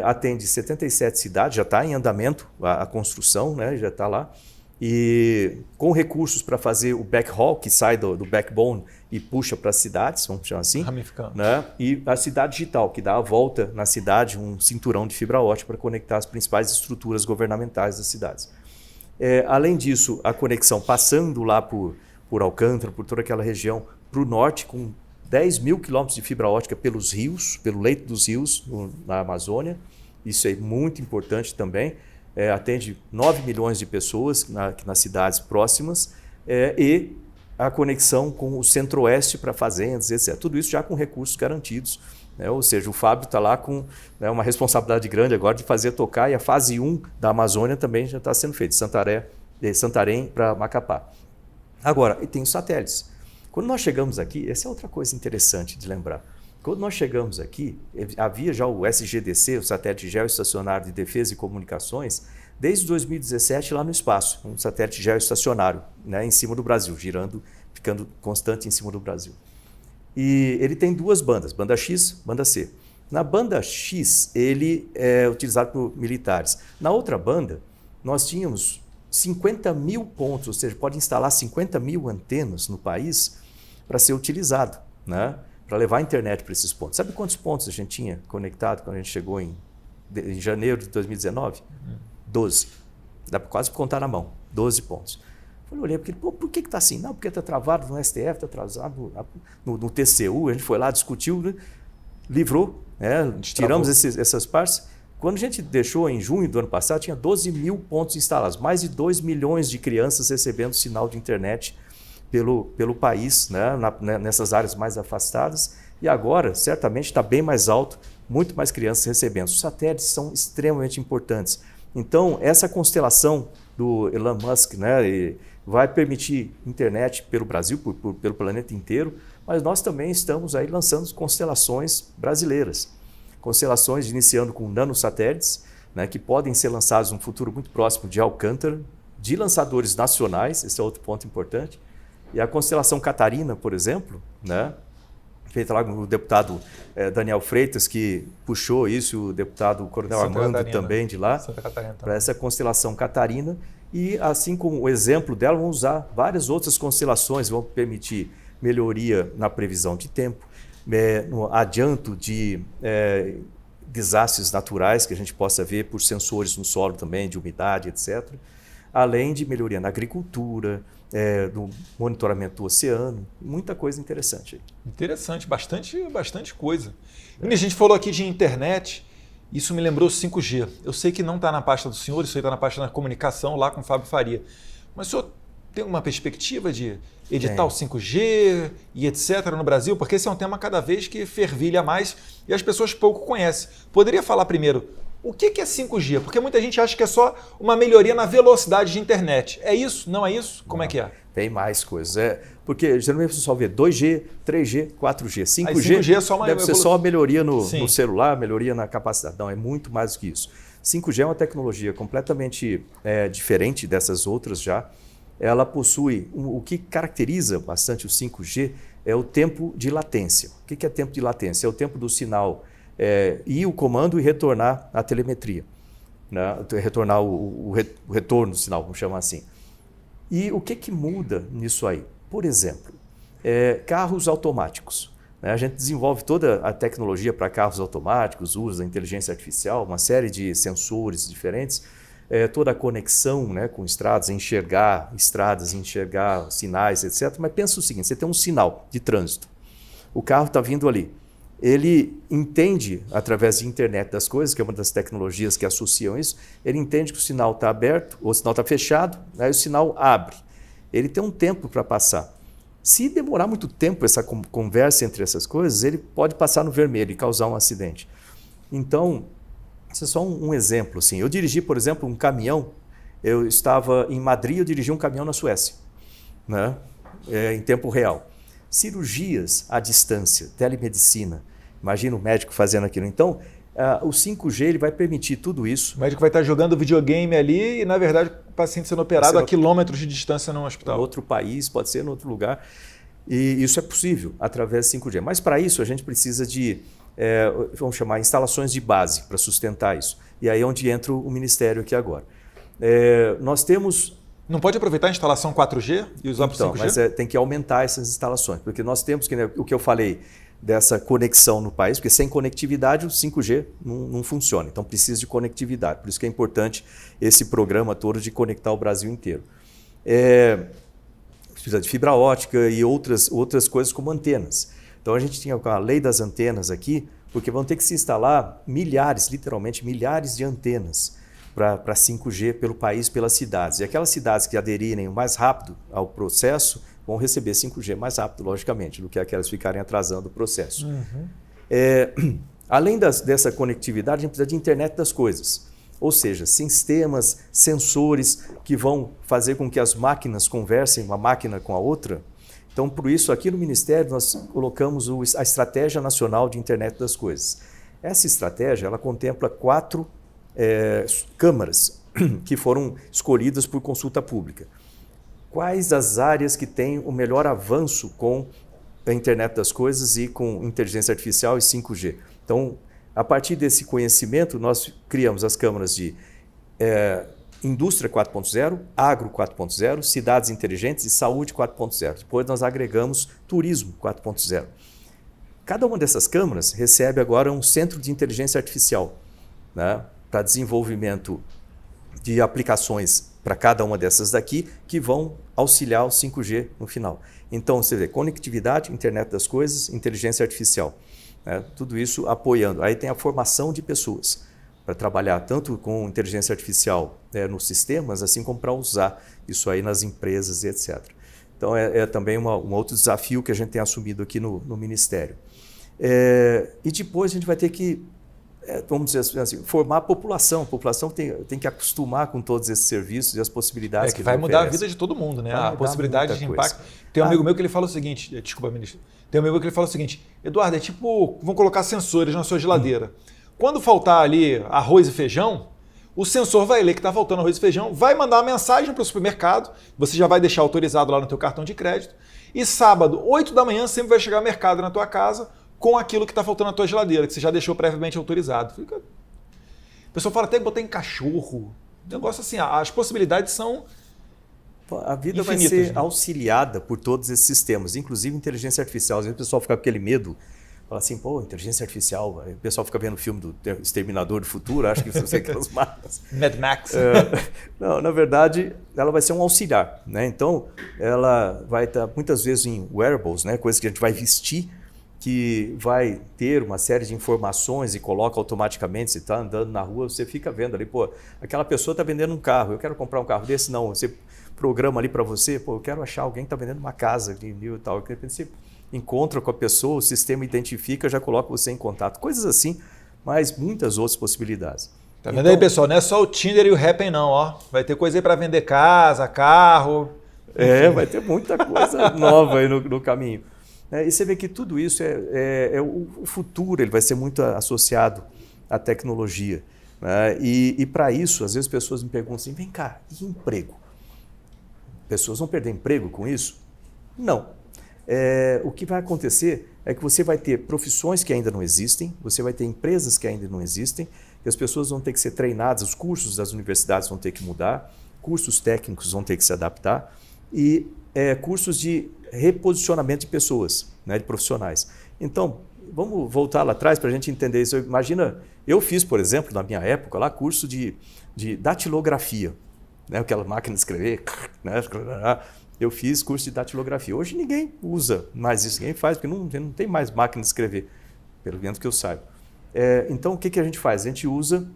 atende 77 cidades, já está em andamento a construção, né? Já está lá. E com recursos para fazer o backhaul, que sai do backbone e puxa para as cidades, vamos chamar assim. Ramificando. Né? E a cidade digital, que dá a volta na cidade, um cinturão de fibra ótica para conectar as principais estruturas governamentais das cidades. Além disso, a conexão passando lá por Alcântara, por toda aquela região, para o norte, com 10 mil quilômetros de fibra ótica pelos rios, pelo leito dos rios na Amazônia. Isso é muito importante também. Atende 9 milhões de pessoas nas cidades próximas e a conexão com o centro-oeste para fazendas, etc. Tudo isso já com recursos garantidos. Né? Ou seja, o Fábio está lá com uma responsabilidade grande agora de fazer tocar, e a fase 1 da Amazônia também já está sendo feita, Santarém para Macapá. Agora, e tem os satélites. Quando nós chegamos aqui, essa é outra coisa interessante de lembrar. Quando nós chegamos aqui, havia já o SGDC, o Satélite Geoestacionário de Defesa e Comunicações, desde 2017 lá no espaço, um satélite geoestacionário, né, em cima do Brasil, girando, ficando constante em cima do Brasil. E ele tem duas bandas, banda X, banda C. Na banda X, ele é utilizado por militares. Na outra banda, nós tínhamos 50 mil pontos, ou seja, pode instalar 50 mil antenas no país para ser utilizado, né? Para levar a internet para esses pontos. Sabe quantos pontos a gente tinha conectado quando a gente chegou em janeiro de 2019? 12. Dá para quase contar na mão. 12 pontos. Eu olhei para ele, por que está assim? Não, porque está travado no STF, está atrasado no TCU, a gente foi lá, discutiu, né? Livrou, tiramos essas partes. Quando a gente deixou em junho do ano passado, tinha 12 mil pontos instalados, mais de 2 milhões de crianças recebendo sinal de internet pelo país, né? Nessas áreas mais afastadas. E agora, certamente, está bem mais alto, muito mais crianças recebendo. Os satélites são extremamente importantes. Então, essa constelação do Elon Musk, né, vai permitir internet pelo Brasil, pelo planeta inteiro, mas nós também estamos aí lançando constelações brasileiras. Constelações iniciando com nanosatélites, né, que podem ser lançados no futuro muito próximo de Alcântara, de lançadores nacionais, esse é outro ponto importante. E a constelação Catarina, por exemplo, né, feita lá com o deputado Daniel Freitas, que puxou isso, o deputado Coronel Santa Armando Catarina, também de lá, para essa constelação Catarina. E assim como o exemplo dela, vamos usar várias outras constelações, vão permitir melhoria na previsão de tempo, no adianto de desastres naturais que a gente possa ver por sensores no solo também, de umidade, etc. Além de melhoria na agricultura, no monitoramento do oceano, muita coisa interessante. Interessante, bastante coisa. E a gente falou aqui de internet, isso me lembrou 5G. Eu sei que não está na pasta do senhor, isso aí está na pasta da comunicação, lá com o Fábio Faria. Mas o senhor tem uma perspectiva de editar o 5G e etc. no Brasil? Porque esse é um tema cada vez que fervilha mais e as pessoas pouco conhecem. Poderia falar primeiro, o que é 5G? Porque muita gente acha que é só uma melhoria na velocidade de internet. É isso? Não é isso? Como é que é? Tem mais coisas. Porque geralmente o pessoal vê 2G, 3G, 4G. 5G, aí 5G é só uma deve ser só uma melhoria no celular, melhoria na capacidade. Não, é muito mais do que isso. 5G é uma tecnologia completamente diferente dessas outras já. Ela possui, o que caracteriza bastante o 5G é o tempo de latência. O que é tempo de latência? É o tempo do sinal ir o comando e retornar a telemetria, né? Retornar o retorno do sinal, vamos chamar assim. E o que muda nisso aí? Por exemplo, carros automáticos. Né? A gente desenvolve toda a tecnologia para carros automáticos, usa a inteligência artificial, uma série de sensores diferentes, toda a conexão, né, com estradas, enxergar sinais, etc. Mas pensa o seguinte, você tem um sinal de trânsito, o carro está vindo ali. Ele entende, através de internet das coisas, que é uma das tecnologias que associam isso, ele entende que o sinal está aberto, ou o sinal está fechado, aí o sinal abre. Ele tem um tempo para passar. Se demorar muito tempo essa conversa entre essas coisas, ele pode passar no vermelho e causar um acidente. Então, Isso é só um exemplo. Assim. Eu dirigi, por exemplo, um caminhão. Eu estava em Madrid, eu dirigi um caminhão na Suécia, né? Em tempo real. Cirurgias à distância, telemedicina. Imagina o médico fazendo aquilo. Então, o 5G ele vai permitir tudo isso. O médico vai estar jogando videogame ali e, na verdade, o paciente sendo operado a quilômetros de distância num hospital. Em outro país, pode ser em outro lugar. E isso é possível através do 5G. Mas, para isso, a gente precisa de, vamos chamar, instalações de base para sustentar isso. E aí é onde entra o Ministério aqui agora. Nós temos... Não pode aproveitar a instalação 4G e usar para o 5G? Mas tem que aumentar essas instalações, porque nós temos o que eu falei dessa conexão no país, porque sem conectividade o 5G não funciona, então precisa de conectividade, por isso que é importante esse programa todo de conectar o Brasil inteiro. Precisa de fibra ótica e outras coisas como antenas. Então a gente tinha a lei das antenas aqui, porque vão ter que se instalar milhares, literalmente milhares de antenas para 5G pelo país, pelas cidades. E aquelas cidades que aderirem o mais rápido ao processo vão receber 5G mais rápido, logicamente, do que aquelas ficarem atrasando o processo. Uhum. Além dessa conectividade, a gente precisa de internet das coisas. Ou seja, sistemas, sensores que vão fazer com que as máquinas conversem uma máquina com a outra. Então, por isso, aqui no Ministério, nós colocamos a Estratégia Nacional de Internet das Coisas. Essa estratégia ela contempla 4 câmaras que foram escolhidas por consulta pública. Quais as áreas que têm o melhor avanço com a internet das coisas e com inteligência artificial e 5G? Então, a partir desse conhecimento, nós criamos as câmaras de Indústria 4.0, Agro 4.0, Cidades Inteligentes e Saúde 4.0. Depois nós agregamos Turismo 4.0. Cada uma dessas câmaras recebe agora um centro de inteligência artificial, né, para desenvolvimento de aplicações para cada uma dessas daqui, que vão auxiliar o 5G no final. Então, você vê, conectividade, internet das coisas, inteligência artificial. Né? Tudo isso apoiando. Aí tem a formação de pessoas, para trabalhar tanto com inteligência artificial nos sistemas, assim como para usar isso aí nas empresas e etc. Então, é também um outro desafio que a gente tem assumido aqui no Ministério. E depois a gente vai ter que, vamos dizer assim, formar a população. A população tem que acostumar com todos esses serviços e as possibilidades que vai mudar a vida de todo mundo, né? A possibilidade de impacto. Tem um amigo meu que ele fala o seguinte, desculpa, ministro. Tem um amigo que ele fala o seguinte: Eduardo, é tipo, vão colocar sensores na sua geladeira. Quando faltar ali arroz e feijão, o sensor vai ler que está faltando arroz e feijão, vai mandar uma mensagem para o supermercado, você já vai deixar autorizado lá no teu cartão de crédito, e sábado, 8 da manhã, sempre vai chegar mercado na tua casa com aquilo que está faltando na tua geladeira, que você já deixou previamente autorizado. O pessoal fala até que botar em cachorro. Negócio assim, as possibilidades são a vida infinitas, vai ser né? auxiliada por todos esses sistemas, inclusive inteligência artificial. Às vezes o pessoal fica com aquele medo, fala assim, pô, inteligência artificial. Aí o pessoal fica vendo o filme do Exterminador do Futuro, acha que são aquelas máquinas. Mad Max. Não, na verdade, ela vai ser um auxiliar, né? Então, ela vai estar muitas vezes em wearables, né? Coisas que a gente vai vestir, que vai ter uma série de informações e coloca automaticamente. Se está andando na rua, você fica vendo ali, pô, aquela pessoa está vendendo um carro, eu quero comprar um carro desse, não. Você programa ali para você, pô, eu quero achar alguém que está vendendo uma casa de mil e tal. De repente você encontra com a pessoa, o sistema identifica, já coloca você em contato. Coisas assim, mas muitas outras possibilidades. Tá vendo aí, pessoal? Não é só o Tinder e o Happn, não, ó. Vai ter coisa aí para vender casa, carro. Vai ter muita coisa nova aí no caminho. E você vê que tudo isso o futuro, ele vai ser muito associado à tecnologia. Né? E para isso, às vezes as pessoas me perguntam assim, vem cá, e emprego? Pessoas vão perder emprego com isso? Não. O que vai acontecer é que você vai ter profissões que ainda não existem, você vai ter empresas que ainda não existem, e as pessoas vão ter que ser treinadas, os cursos das universidades vão ter que mudar, cursos técnicos vão ter que se adaptar, e cursos de reposicionamento de pessoas, né, de profissionais. Então, vamos voltar lá atrás para a gente entender isso. Imagina, eu fiz, por exemplo, na minha época, lá curso de datilografia, né, aquela máquina de escrever, né, eu fiz curso de datilografia. Hoje ninguém usa mais isso, ninguém faz, porque não tem mais máquina de escrever, pelo menos que eu saiba. Então, o que a gente faz? A gente usa,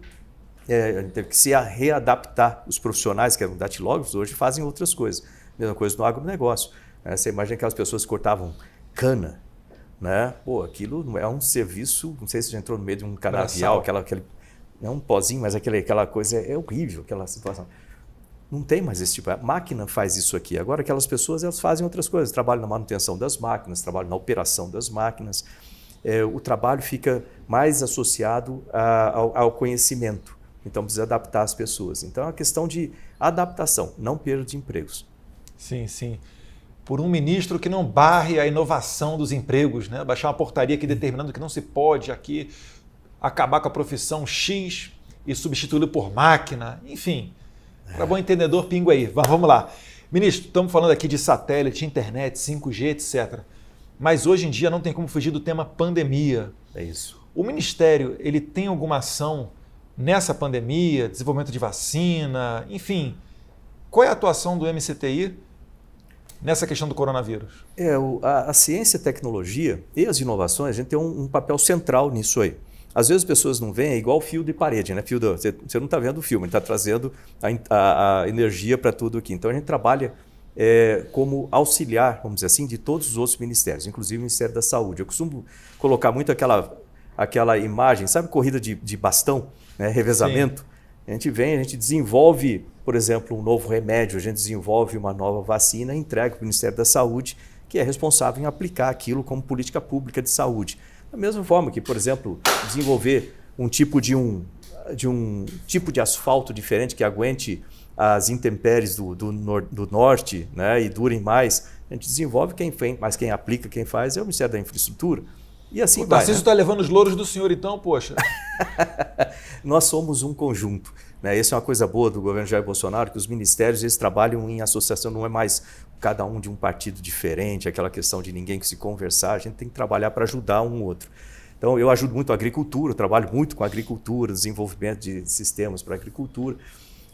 a gente teve que se readaptar. Os profissionais que eram datilógrafos hoje fazem outras coisas. Mesma coisa no agronegócio. Você imagina aquelas pessoas que cortavam cana, né? Pô, aquilo é um serviço, não sei se já entrou no meio de um canavial, aquele é um pozinho, mas aquela coisa é horrível, aquela situação. Não tem mais esse tipo. A máquina faz isso aqui. Agora, aquelas pessoas elas fazem outras coisas. Trabalham na manutenção das máquinas, trabalham na operação das máquinas. O trabalho fica mais associado ao conhecimento. Então, precisa adaptar as pessoas. Então, é uma questão de adaptação, não perda de empregos. Sim, sim. Por um ministro que não barre a inovação dos empregos, né? Baixar uma portaria aqui determinando que não se pode aqui acabar com a profissão X e substituí-lo por máquina, enfim. Para bom entendedor, pingo aí. Vamos lá. Ministro, estamos falando aqui de satélite, internet, 5G, etc. Mas hoje em dia não tem como fugir do tema pandemia. É isso. O Ministério ele tem alguma ação nessa pandemia, desenvolvimento de vacina, enfim. Qual é a atuação do MCTI nessa questão do coronavírus? A ciência e a tecnologia e as inovações, a gente tem um papel central nisso aí. Às vezes as pessoas não veem, é igual fio de parede, né? Você não está vendo o filme, ele está trazendo a energia para tudo aqui. Então a gente trabalha como auxiliar, vamos dizer assim, de todos os outros ministérios, inclusive o Ministério da Saúde. Eu costumo colocar muito aquela imagem, sabe, corrida de bastão, né? Revezamento. Sim. A gente desenvolve, por exemplo, um novo remédio, a gente desenvolve uma nova vacina e entrega para o Ministério da Saúde, que é responsável em aplicar aquilo como política pública de saúde. Da mesma forma que, por exemplo, desenvolver um tipo de tipo de asfalto diferente que aguente as intempéries do norte, né, e durem mais, a gente desenvolve mas quem aplica, quem faz é o Ministério da Infraestrutura. E assim o Tarcísio está levando os louros do senhor então, poxa. Nós somos um conjunto. Né? Essa é uma coisa boa do governo Jair Bolsonaro, que os ministérios eles trabalham em associação, não é mais cada um de um partido diferente, aquela questão de ninguém que se conversar, a gente tem que trabalhar para ajudar um outro. Então, eu ajudo muito a agricultura, eu trabalho muito com a agricultura, desenvolvimento de sistemas para a agricultura.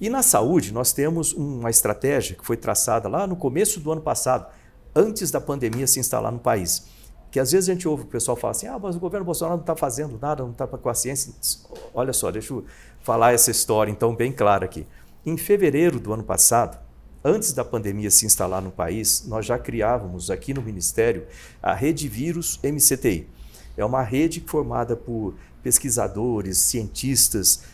E na saúde, nós temos uma estratégia que foi traçada lá no começo do ano passado, antes da pandemia se instalar no país. Que às vezes a gente ouve o pessoal falar assim, mas o governo Bolsonaro não está fazendo nada, não está com a ciência. Olha só, deixa eu falar essa história então bem clara aqui. Em fevereiro do ano passado, antes da pandemia se instalar no país, nós já criávamos aqui no Ministério a Rede Vírus MCTI. É uma rede formada por pesquisadores, cientistas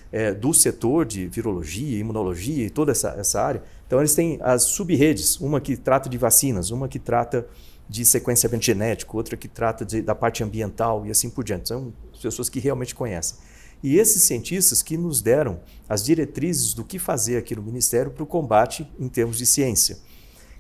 do setor de virologia, imunologia e toda essa área. Então eles têm as sub-redes, uma que trata de vacinas, uma que trata de sequenciamento genético, outra que trata da parte ambiental e assim por diante. São pessoas que realmente conhecem. E esses cientistas que nos deram as diretrizes do que fazer aqui no Ministério para o combate em termos de ciência.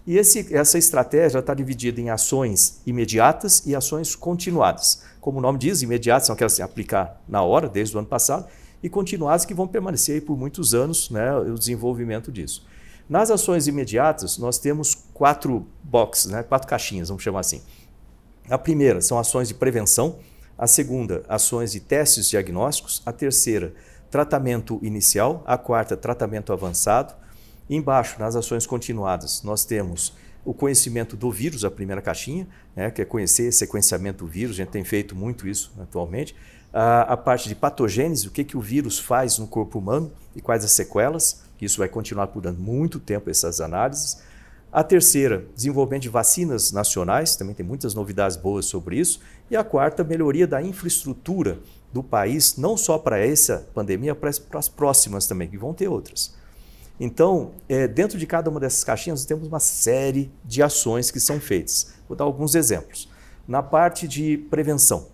E essa estratégia está dividida em ações imediatas e ações continuadas. Como o nome diz, imediatas são aquelas que se aplicar na hora, desde o ano passado, e continuadas que vão permanecer aí por muitos anos, né, o desenvolvimento disso. Nas ações imediatas, nós temos 4 boxes, né, 4 caixinhas, vamos chamar assim. A primeira são ações de prevenção, a segunda, ações de testes diagnósticos, a terceira, tratamento inicial, a quarta, tratamento avançado. Embaixo, nas ações continuadas, nós temos o conhecimento do vírus, a primeira caixinha, né, que é conhecer sequenciamento do vírus, a gente tem feito muito isso atualmente. A parte de patogênese, o que o vírus faz no corpo humano e quais as sequelas, que isso vai continuar por muito tempo, essas análises. A terceira, desenvolvimento de vacinas nacionais, também tem muitas novidades boas sobre isso. E a quarta, melhoria da infraestrutura do país, não só para essa pandemia, para as próximas também, que vão ter outras. Então, dentro de cada uma dessas caixinhas, nós temos uma série de ações que são feitas. Vou dar alguns exemplos. Na parte de prevenção,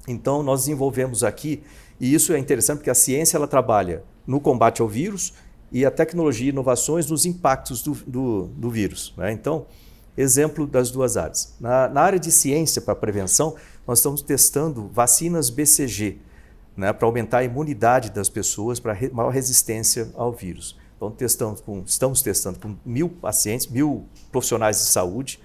então nós desenvolvemos aqui, e isso é interessante porque a ciência ela trabalha no combate ao vírus e a tecnologia e inovações nos impactos do vírus. Né? Então, exemplo das duas áreas. Na área de ciência para prevenção, nós estamos testando vacinas BCG, né, para aumentar a imunidade das pessoas, para maior resistência ao vírus. Então, estamos testando com 1.000 pacientes, 1.000 profissionais de saúde,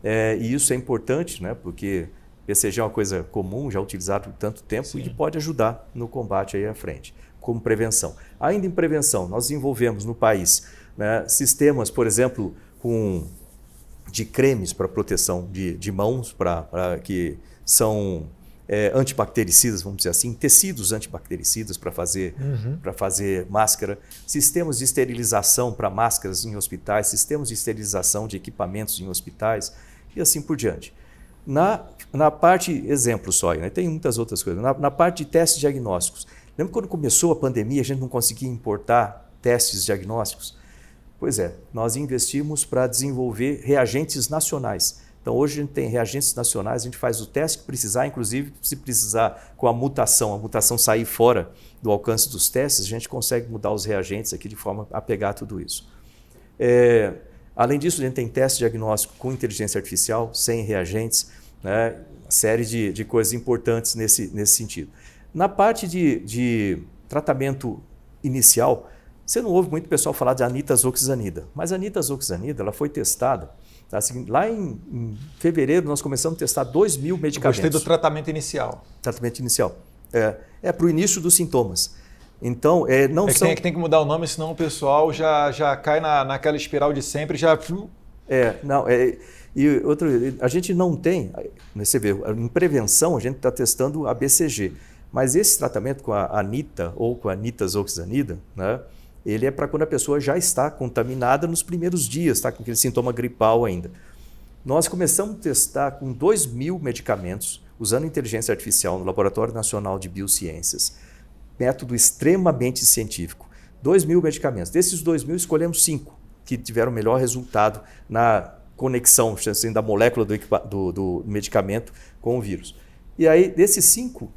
e isso é importante, né, porque BCG é uma coisa comum, já utilizada por tanto tempo. Sim. E que pode ajudar no combate aí à frente, como prevenção. Ainda em prevenção, nós desenvolvemos no país, né, sistemas, por exemplo, de cremes para proteção de mãos, que são antibactericidas, vamos dizer assim, tecidos antibactericidas para fazer máscara, sistemas de esterilização para máscaras em hospitais, sistemas de esterilização de equipamentos em hospitais e assim por diante. Na parte, exemplo só, né? Tem muitas outras coisas, na parte de testes diagnósticos, Lembra quando começou a pandemia, a gente não conseguia importar testes diagnósticos? Pois é, nós investimos para desenvolver reagentes nacionais. Então, hoje a gente tem reagentes nacionais, a gente faz o teste que precisar, inclusive se precisar com a mutação sair fora do alcance dos testes, a gente consegue mudar os reagentes aqui de forma a pegar tudo isso. Além disso, a gente tem teste diagnóstico com inteligência artificial, sem reagentes, né? Uma série de coisas importantes nesse sentido. Na parte de tratamento inicial, você não ouve muito pessoal falar de anitazoxanida, mas a anitazoxanida ela foi testada. Tá? Assim, lá em fevereiro, nós começamos a testar 2.000 medicamentos. Gostei do tratamento inicial. Tratamento inicial. Para o início dos sintomas. Então, tem que mudar o nome, senão o pessoal já cai naquela espiral de sempre, já... E a gente não tem, você vê, em prevenção a gente está testando a BCG, mas esse tratamento com a anita ou com a nitazoxanida, né, ele é para quando a pessoa já está contaminada nos primeiros dias, está com aquele sintoma gripal ainda. Nós começamos a testar com 2.000 medicamentos, usando inteligência artificial no Laboratório Nacional de Biociências, método extremamente científico. 2.000 medicamentos. Desses 2.000, escolhemos 5 que tiveram melhor resultado na conexão assim, da molécula do medicamento com o vírus. E aí, desses 5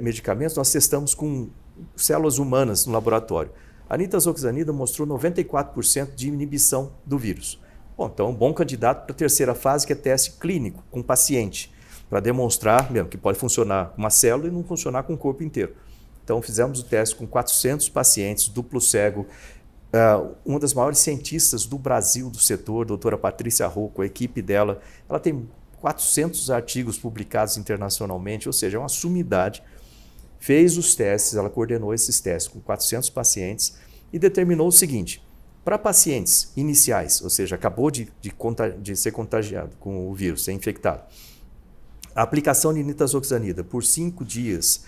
medicamentos, nós testamos com células humanas no laboratório. A nitazoxanida mostrou 94% de inibição do vírus. Bom, então, um bom candidato para a terceira fase, que é teste clínico com paciente, para demonstrar mesmo que pode funcionar com uma célula e não funcionar com o corpo inteiro. Então, fizemos o teste com 400 pacientes, duplo cego. Uma das maiores cientistas do Brasil do setor, a doutora Patrícia Rocco, a equipe dela, ela tem 400 artigos publicados internacionalmente, ou seja, é uma sumidade. Fez os testes, ela coordenou esses testes com 400 pacientes e determinou o seguinte: para pacientes iniciais, ou seja, acabou de ser contagiado com o vírus, ser infectado, a aplicação de nitazoxanida por 5 dias,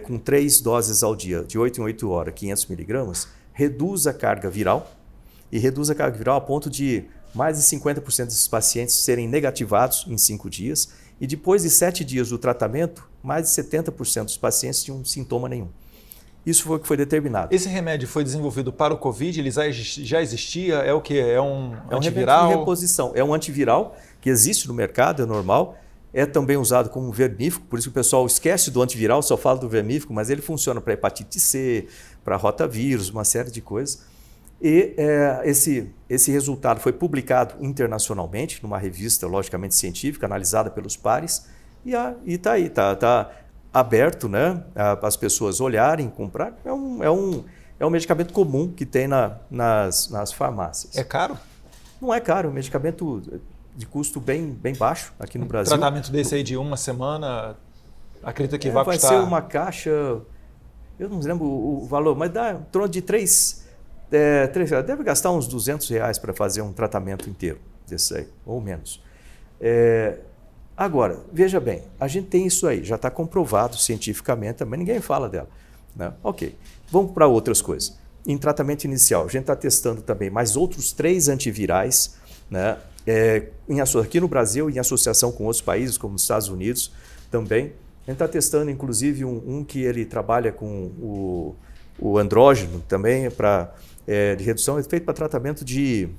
com 3 doses ao dia, de 8 em 8 horas, 500 miligramas, reduz a carga viral e reduz a carga viral a ponto de mais de 50% desses pacientes serem negativados em 5 dias e depois de 7 dias do tratamento, mais de 70% dos pacientes tinham sintoma nenhum. Isso foi o que foi determinado. Esse remédio foi desenvolvido para o Covid? Ele já existia? É o quê? É um antiviral? É um remédio de reposição. É um antiviral que existe no mercado, é normal. É também usado como vermífugo, por isso que o pessoal esquece do antiviral, só fala do vermífugo, mas ele funciona para hepatite C, para rotavírus, uma série de coisas. E esse resultado foi publicado internacionalmente, numa revista logicamente científica, analisada pelos pares, e está aí, está aberto, né, as pessoas olharem, comprar. É um medicamento comum que tem nas farmácias. É caro? Não é caro, é um medicamento de custo bem baixo aqui no Brasil. Tratamento desse aí de uma semana, acredita que vai custar... Vai ser uma caixa, eu não lembro o valor, mas dá em torno de 3 deve gastar uns R$200 para fazer um tratamento inteiro desse aí, ou menos. Agora, veja bem, a gente tem isso aí, já está comprovado cientificamente, mas ninguém fala dela, né? Ok, vamos para outras coisas. Em tratamento inicial, a gente está testando também mais outros 3 antivirais, né? Aqui no Brasil, em associação com outros países, como os Estados Unidos também. A gente está testando, inclusive, um que ele trabalha com o andrógeno também, de redução, é feito para tratamento de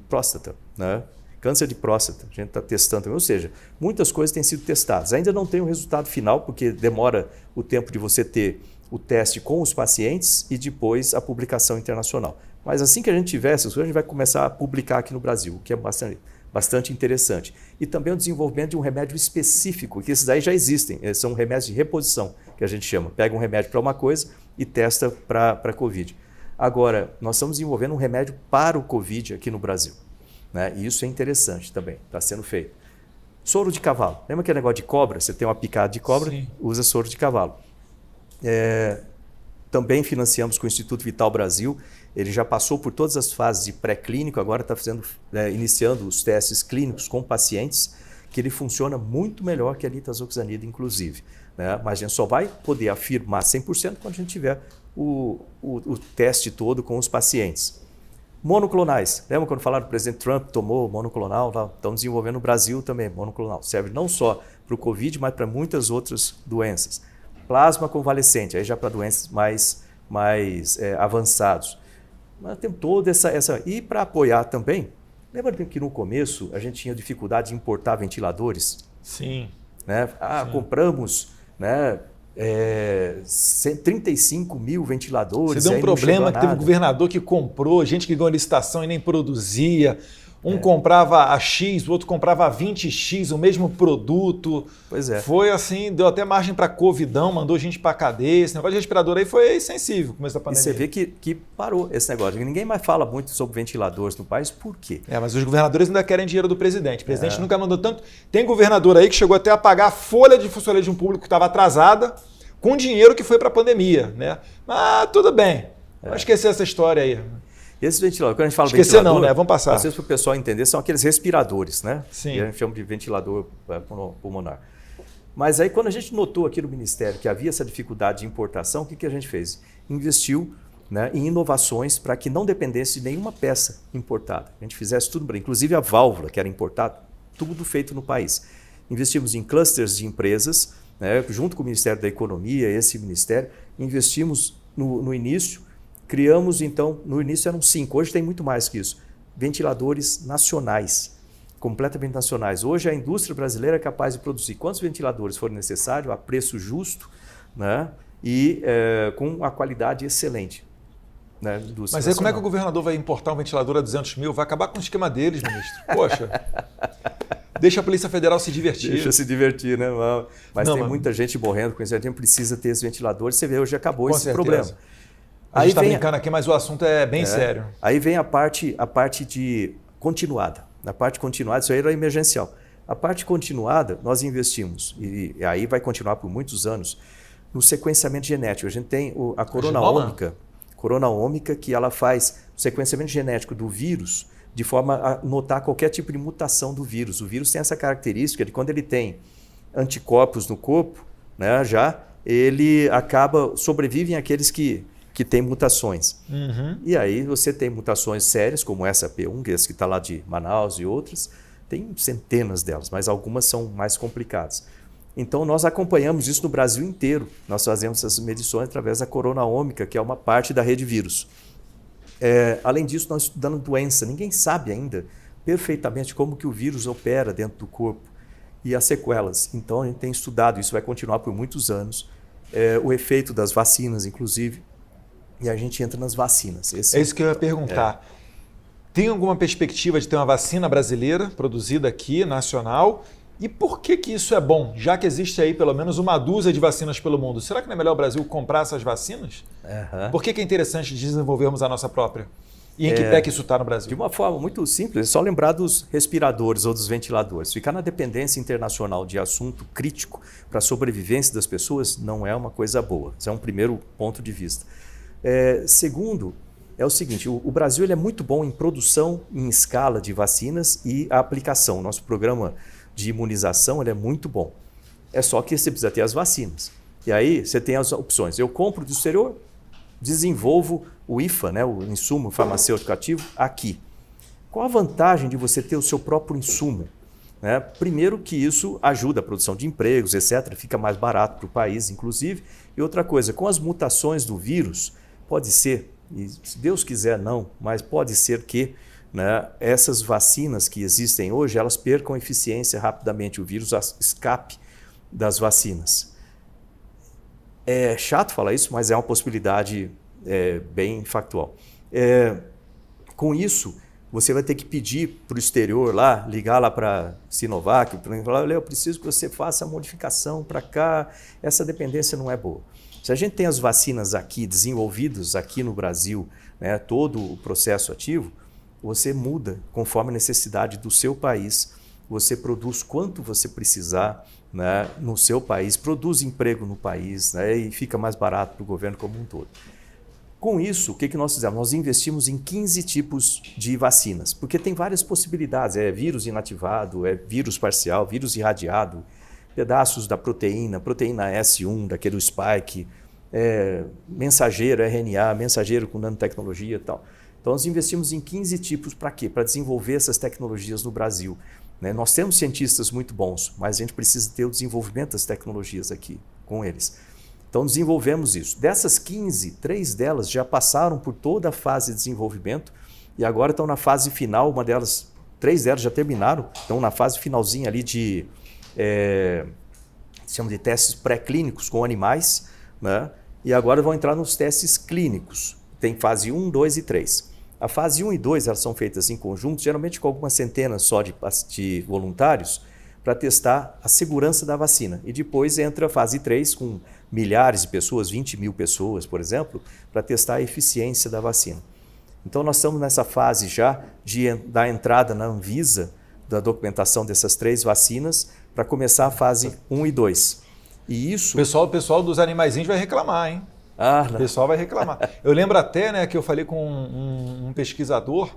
próstata, né? Câncer de próstata, a gente está testando também. Ou seja, muitas coisas têm sido testadas. Ainda não tem o resultado final, porque demora o tempo de você ter o teste com os pacientes e depois a publicação internacional. Mas assim que a gente tiver essas coisas, a gente vai começar a publicar aqui no Brasil, o que é bastante interessante. E também o desenvolvimento de um remédio específico, que esses aí já existem, são remédios de reposição, que a gente chama. Pega um remédio para uma coisa e testa para a Covid. Agora, nós estamos desenvolvendo um remédio para o Covid aqui no Brasil, né? E isso é interessante também, está sendo feito. Soro de cavalo. Lembra aquele negócio de cobra? Você tem uma picada de cobra, sim, usa soro de cavalo. Também financiamos com o Instituto Vital Brasil. Ele já passou por todas as fases de pré-clínico, agora está iniciando os testes clínicos com pacientes, que ele funciona muito melhor que a nitazoxanida, inclusive, né? Mas a gente só vai poder afirmar 100% quando a gente tiver o teste todo com os pacientes. Monoclonais. Lembra quando falaram que o presidente Trump tomou monoclonal? Estão desenvolvendo no Brasil também monoclonal. Serve não só para o Covid, mas para muitas outras doenças. Plasma convalescente, aí já para doenças mais avançados. Nós temos toda essa... E para apoiar também, lembra que no começo a gente tinha dificuldade de importar ventiladores? Sim. Né? Sim. Compramos, né, 35 mil ventiladores. Você deu um problema que teve um governador que comprou, gente que ganhou a licitação e nem produzia. Um comprava a X, o outro comprava a 20X, o mesmo produto. Pois é. Foi assim, deu até margem para covidão, mandou gente para cadeia. Esse negócio de respirador aí foi sensível no começo da pandemia. E você vê que parou esse negócio. Ninguém mais fala muito sobre ventiladores no país. Por quê? Mas os governadores ainda querem dinheiro do presidente. O presidente nunca mandou tanto. Tem governador aí que chegou até a pagar a folha de funcionalismo público que estava atrasada com dinheiro que foi para a pandemia, né? Mas tudo bem. Vamos esquecer essa história aí. Esses ventiladores, quando a gente fala esquecer ventilador, não, né? Vamos passar. Às vezes para o pessoal entender, são aqueles respiradores, né? Sim. E a gente chama de ventilador pulmonar. Mas aí quando a gente notou aqui no Ministério que havia essa dificuldade de importação, o que a gente fez? Investiu, né, em inovações para que não dependesse de nenhuma peça importada. A gente fizesse tudo, inclusive a válvula que era importada, tudo feito no país. Investimos em clusters de empresas, né, junto com o Ministério da Economia, esse ministério, investimos no início. Criamos, então, no início eram 5, hoje tem muito mais que isso, ventiladores nacionais, completamente nacionais. Hoje a indústria brasileira é capaz de produzir quantos ventiladores forem necessários, a preço justo, né, e com a qualidade excelente. Né, mas aí como é que o governador vai importar um ventilador a 200 mil? Vai acabar com o esquema deles, ministro. Poxa, deixa a Polícia Federal se divertir. Deixa se divertir, né? Mas tem muita gente morrendo com isso, a gente precisa ter esses ventiladores. Você vê, hoje acabou esse problema. A gente está brincando aqui, mas o assunto é bem sério. Aí vem a parte de continuada. Na parte continuada, isso aí era emergencial. A parte continuada, nós investimos, e aí vai continuar por muitos anos, no sequenciamento genético. A gente tem a corona ômica, que ela faz o sequenciamento genético do vírus de forma a notar qualquer tipo de mutação do vírus. O vírus tem essa característica de quando ele tem anticorpos no corpo, né, ele sobrevivem àqueles que tem mutações. Uhum. E aí você tem mutações sérias, como essa P1, que está lá de Manaus e outras, tem centenas delas, mas algumas são mais complicadas. Então nós acompanhamos isso no Brasil inteiro. Nós fazemos essas medições através da corona ômica, que é uma parte da rede vírus. Além disso, nós estudamos doença. Ninguém sabe ainda perfeitamente como que o vírus opera dentro do corpo e as sequelas. Então a gente tem estudado, isso vai continuar por muitos anos, o efeito das vacinas, inclusive. E a gente entra nas vacinas. É isso que eu ia perguntar. Tem alguma perspectiva de ter uma vacina brasileira produzida aqui, nacional? E por que isso é bom? Já que existe aí pelo menos uma dúzia de vacinas pelo mundo, será que não é melhor o Brasil comprar essas vacinas? Uhum. Por que é interessante desenvolvermos a nossa própria? E em que pé que isso está no Brasil? De uma forma muito simples, é só lembrar dos respiradores ou dos ventiladores. Ficar na dependência internacional de assunto crítico para a sobrevivência das pessoas não é uma coisa boa. Esse é um primeiro ponto de vista. Segundo, é o seguinte, o Brasil ele é muito bom em produção em escala de vacinas e a aplicação. Nosso programa de imunização ele é muito bom. É só que você precisa ter as vacinas. E aí você tem as opções. Eu compro do exterior, desenvolvo o IFA, né, o insumo farmacêutico ativo, aqui. Qual a vantagem de você ter o seu próprio insumo? Né? Primeiro que isso ajuda a produção de empregos, etc. Fica mais barato para o país, inclusive. E outra coisa, com as mutações do vírus, pode ser, e se Deus quiser não, mas pode ser que, né, essas vacinas que existem hoje, elas percam eficiência rapidamente, o vírus escape das vacinas. É chato falar isso, mas é uma possibilidade bem factual. Com isso, você vai ter que pedir para o exterior lá, ligar lá para Sinovac, para falar, eu preciso que você faça a modificação para cá, essa dependência não é boa. Se a gente tem as vacinas aqui, desenvolvidas aqui no Brasil, né, todo o processo ativo, você muda conforme a necessidade do seu país, você produz quanto você precisar, né, no seu país, produz emprego no país, né, e fica mais barato para o governo como um todo. Com isso, o que nós fizemos? Nós investimos em 15 tipos de vacinas, porque tem várias possibilidades, vírus inativado, vírus parcial, vírus irradiado, pedaços da proteína S1, daquele spike, mensageiro, RNA, mensageiro com nanotecnologia e tal. Então, nós investimos em 15 tipos para quê? Para desenvolver essas tecnologias no Brasil. Né? Nós temos cientistas muito bons, mas a gente precisa ter o desenvolvimento das tecnologias aqui com eles. Então desenvolvemos isso. Dessas 15, 3 delas já passaram por toda a fase de desenvolvimento e agora estão na fase final, 3 delas já terminaram, estão na fase finalzinha ali de, se chama de testes pré-clínicos com animais, né? E agora vão entrar nos testes clínicos. Tem fase 1, 2 e 3. A fase 1 e 2 elas são feitas em conjunto, geralmente com algumas centenas só de voluntários, para testar a segurança da vacina. E depois entra a fase 3 com milhares de pessoas, 20 mil pessoas, por exemplo, para testar a eficiência da vacina. Então nós estamos nessa fase já da entrada na Anvisa, da documentação dessas 3 vacinas, para começar a fase 1 e 2. E isso... O pessoal dos animaizinhos vai reclamar, hein? O pessoal vai reclamar. Eu lembro até, né, que eu falei com um pesquisador.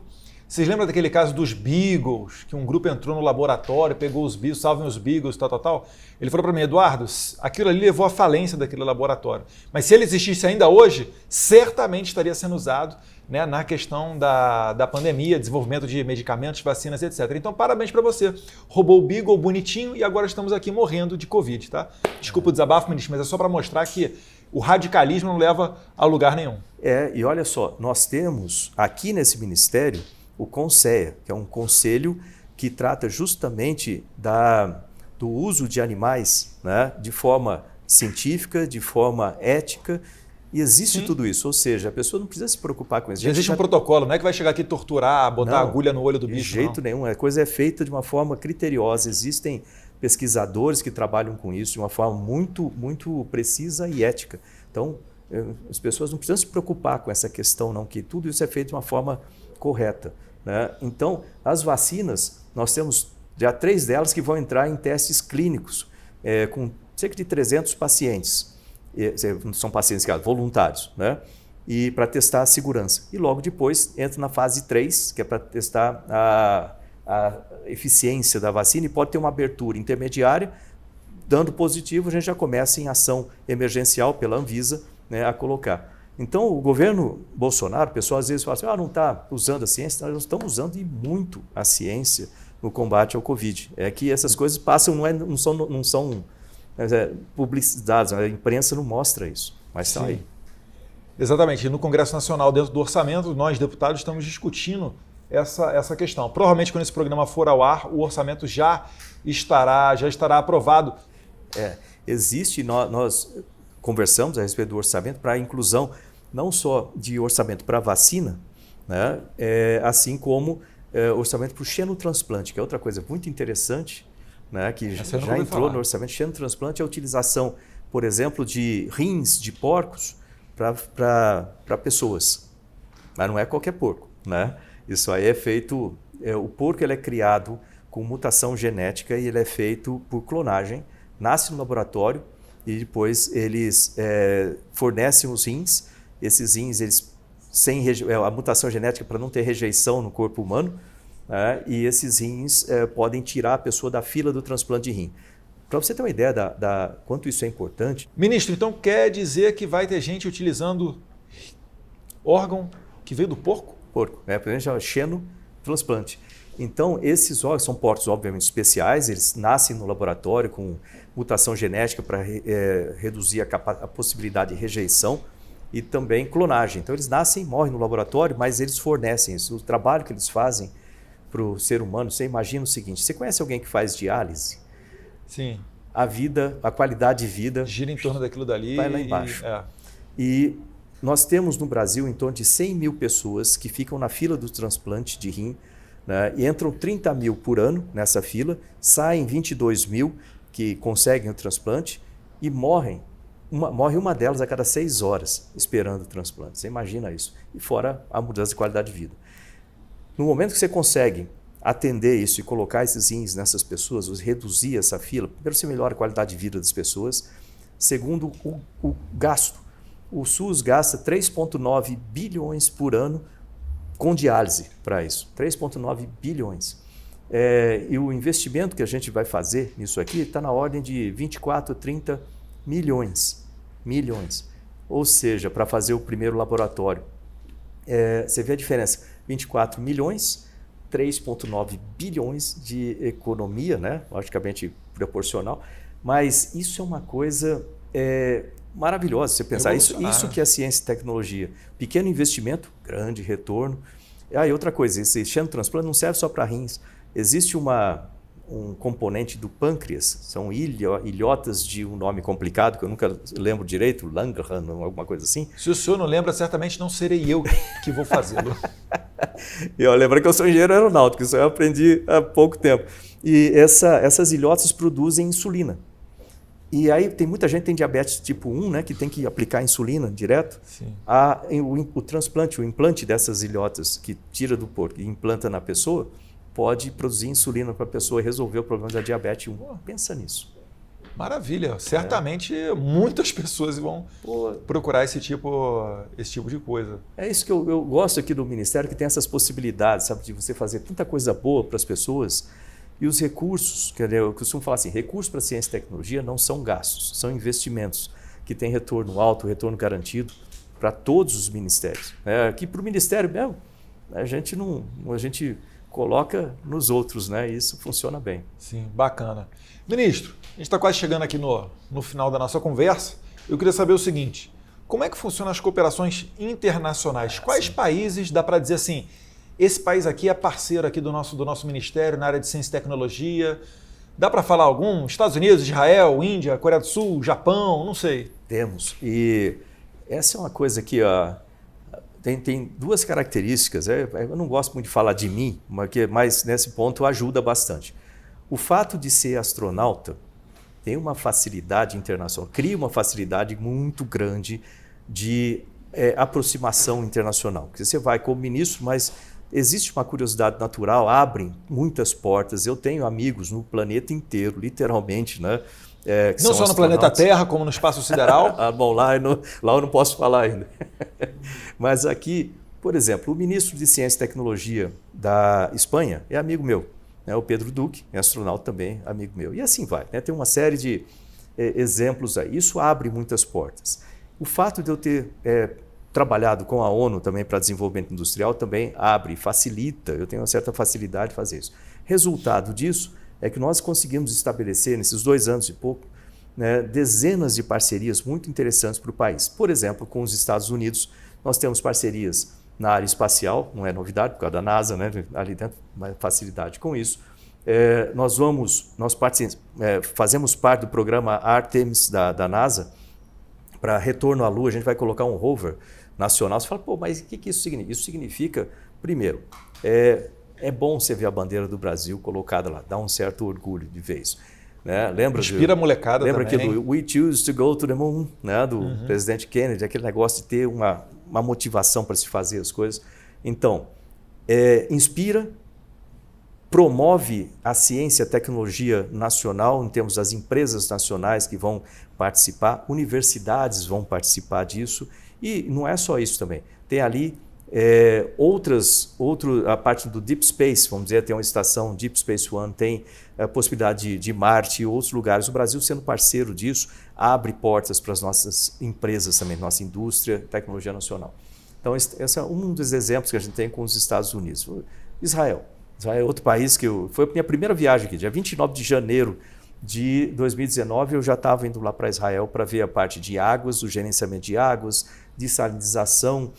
Vocês lembram daquele caso dos beagles, que um grupo entrou no laboratório, pegou os beagles, salvem os beagles, tal. Ele falou para mim, Eduardo, aquilo ali levou à falência daquele laboratório. Mas se ele existisse ainda hoje, certamente estaria sendo usado, né, na questão da pandemia, desenvolvimento de medicamentos, vacinas, etc. Então, parabéns para você. Roubou o beagle bonitinho e agora estamos aqui morrendo de Covid, tá? Desculpa o desabafo, ministro, mas é só para mostrar que o radicalismo não leva a lugar nenhum. E olha só, nós temos aqui nesse ministério o CONSEA, que é um conselho que trata justamente do uso de animais, né, de forma científica, de forma ética, e existe tudo isso, ou seja, a pessoa não precisa se preocupar com isso. Existe um protocolo, não é que vai chegar aqui torturar, botar agulha no olho do bicho. De jeito nenhum, a coisa é feita de uma forma criteriosa, existem pesquisadores que trabalham com isso de uma forma muito, muito precisa e ética. Então, as pessoas não precisam se preocupar com essa questão, não, que tudo isso é feito de uma forma correta, né? Então, as vacinas, nós temos já 3 delas que vão entrar em testes clínicos, com cerca de 300 pacientes. São pacientes voluntários, né? E para testar a segurança. E logo depois entra na fase 3, que é para testar a eficiência da vacina, e pode ter uma abertura intermediária. Dando positivo, a gente já começa em ação emergencial pela Anvisa, né, a colocar. Então, o governo Bolsonaro, o pessoal às vezes fala assim, não está usando a ciência. Nós estamos usando e muito a ciência no combate ao Covid. É que essas coisas passam, não são publicidades, a imprensa não mostra isso, mas está aí. Exatamente. E no Congresso Nacional, dentro do orçamento, nós, deputados, estamos discutindo essa questão. Provavelmente, quando esse programa for ao ar, o orçamento já estará aprovado. Nós conversamos a respeito do orçamento para a inclusão não só de orçamento para vacina, né, assim como orçamento para o xenotransplante, que é outra coisa muito interessante, né, que já entrou no orçamento. Xenotransplante é a utilização, por exemplo, de rins de porcos para pessoas, mas não é qualquer porco, né? Isso aí é feito, o porco ele é criado com mutação genética e ele é feito por clonagem, nasce no laboratório e depois eles fornecem os rins. Esses rins, eles a mutação genética para não ter rejeição no corpo humano, né? E esses rins podem tirar a pessoa da fila do transplante de rim. Para você ter uma ideia da quanto isso é importante. Ministro, então quer dizer que vai ter gente utilizando órgão que veio do porco? Porco, por exemplo, chama xenotransplante. Então, esses órgãos são porcos, obviamente, especiais, eles nascem no laboratório com mutação genética para reduzir a possibilidade de rejeição e também clonagem. Então, eles nascem e morrem no laboratório, mas eles fornecem isso. O trabalho que eles fazem para o ser humano, você imagina o seguinte, você conhece alguém que faz diálise? Sim. A qualidade de vida... gira em torno daquilo dali. Vai lá embaixo. E nós temos no Brasil em torno de 100 mil pessoas que ficam na fila do transplante de rim, né? E entram 30 mil por ano nessa fila, saem 22 mil que conseguem o transplante e morre uma delas a cada 6 horas esperando o transplante. Você imagina isso. E fora a mudança de qualidade de vida. No momento que você consegue atender isso e colocar esses rins nessas pessoas, reduzir essa fila, primeiro você melhora a qualidade de vida das pessoas, segundo o gasto. O SUS gasta 3,9 bilhões por ano com diálise para isso, 3,9 bilhões. E o investimento que a gente vai fazer nisso aqui está na ordem de 24, 30 milhões. Ou seja, para fazer o primeiro laboratório. Você vê a diferença, 24 milhões, 3,9 bilhões de economia, né? Logicamente proporcional, mas isso é uma coisa maravilhosa. Você pensar, isso que é ciência e tecnologia. Pequeno investimento, grande retorno. E outra coisa, esse xenotransplante não serve só para rins. Existe um componente do pâncreas, são ilhotas de um nome complicado, que eu nunca lembro direito, Langerhans, alguma coisa assim. Se o senhor não lembra, certamente não serei eu que vou fazê-lo. E lembra que eu sou engenheiro aeronáutico, isso eu aprendi há pouco tempo. E essas ilhotas produzem insulina. E aí tem muita gente que tem diabetes tipo 1, né, que tem que aplicar insulina direto. Sim. O transplante, o implante dessas ilhotas que tira do porco e implanta na pessoa, pode produzir insulina para a pessoa resolver o problema da diabetes 1. Pensa nisso. Maravilha. Certamente muitas pessoas vão procurar esse tipo de coisa. É isso que eu gosto aqui do Ministério, que tem essas possibilidades, sabe, de você fazer tanta coisa boa para as pessoas. E os recursos, eu costumo falar assim, recursos para ciência e tecnologia não são gastos, são investimentos que têm retorno alto, retorno garantido para todos os ministérios. Aqui para o Ministério mesmo, a gente coloca nos outros, né? E isso funciona bem. Sim, bacana. Ministro, a gente está quase chegando aqui no final da nossa conversa. Eu queria saber o seguinte, como é que funcionam as cooperações internacionais? Quais países dá para dizer assim, esse país aqui é parceiro aqui do nosso ministério na área de ciência e tecnologia? Dá para falar algum? Estados Unidos, Israel, Índia, Coreia do Sul, Japão, não sei. Temos. E essa é uma coisa que tem duas características. Eu não gosto muito de falar de mim, mas nesse ponto ajuda bastante. O fato de ser astronauta tem uma facilidade internacional, cria uma facilidade muito grande de aproximação internacional. Porque você vai como ministro, mas existe uma curiosidade natural, abrem muitas portas. Eu tenho amigos no planeta inteiro, literalmente, né? Não só no planeta Terra, como no espaço sideral? Bom, lá eu não posso falar ainda. Mas aqui, por exemplo, o ministro de Ciência e Tecnologia da Espanha é amigo meu. O Pedro Duque, é astronauta também, amigo meu. E assim vai. Tem uma série de exemplos aí. Isso abre muitas portas. O fato de eu ter trabalhado com a ONU também para desenvolvimento industrial também abre, facilita. Eu tenho uma certa facilidade de fazer isso. Resultado disso é que nós conseguimos estabelecer, nesses 2 anos e pouco, né, dezenas de parcerias muito interessantes para o país. Por exemplo, com os Estados Unidos, nós temos parcerias na área espacial, não é novidade por causa da NASA, né, ali dentro, uma facilidade com isso. Nós fazemos parte do programa Artemis da NASA. Para retorno à Lua, a gente vai colocar um rover nacional. Você fala, mas o que isso significa? Isso significa, primeiro, é bom você ver a bandeira do Brasil colocada lá, dá um certo orgulho de ver isso. Né? Inspira a molecada lembra também. Lembra aquilo, We choose to go to the moon, né? Do presidente Kennedy, aquele negócio de ter uma motivação para se fazer as coisas. Então, inspira, promove a ciência e a tecnologia nacional, em termos das empresas nacionais que vão participar, universidades vão participar disso, e não é só isso também. Tem ali a parte do Deep Space, vamos dizer, tem uma estação Deep Space One, tem a possibilidade de Marte e outros lugares. O Brasil, sendo parceiro disso, abre portas para as nossas empresas também, nossa indústria, tecnologia nacional. Então, esse é um dos exemplos que a gente tem com os Estados Unidos. Israel é outro país foi a minha primeira viagem aqui, dia 29 de janeiro de 2019, eu já estava indo lá para Israel para ver a parte de águas, o gerenciamento de águas, de salinização,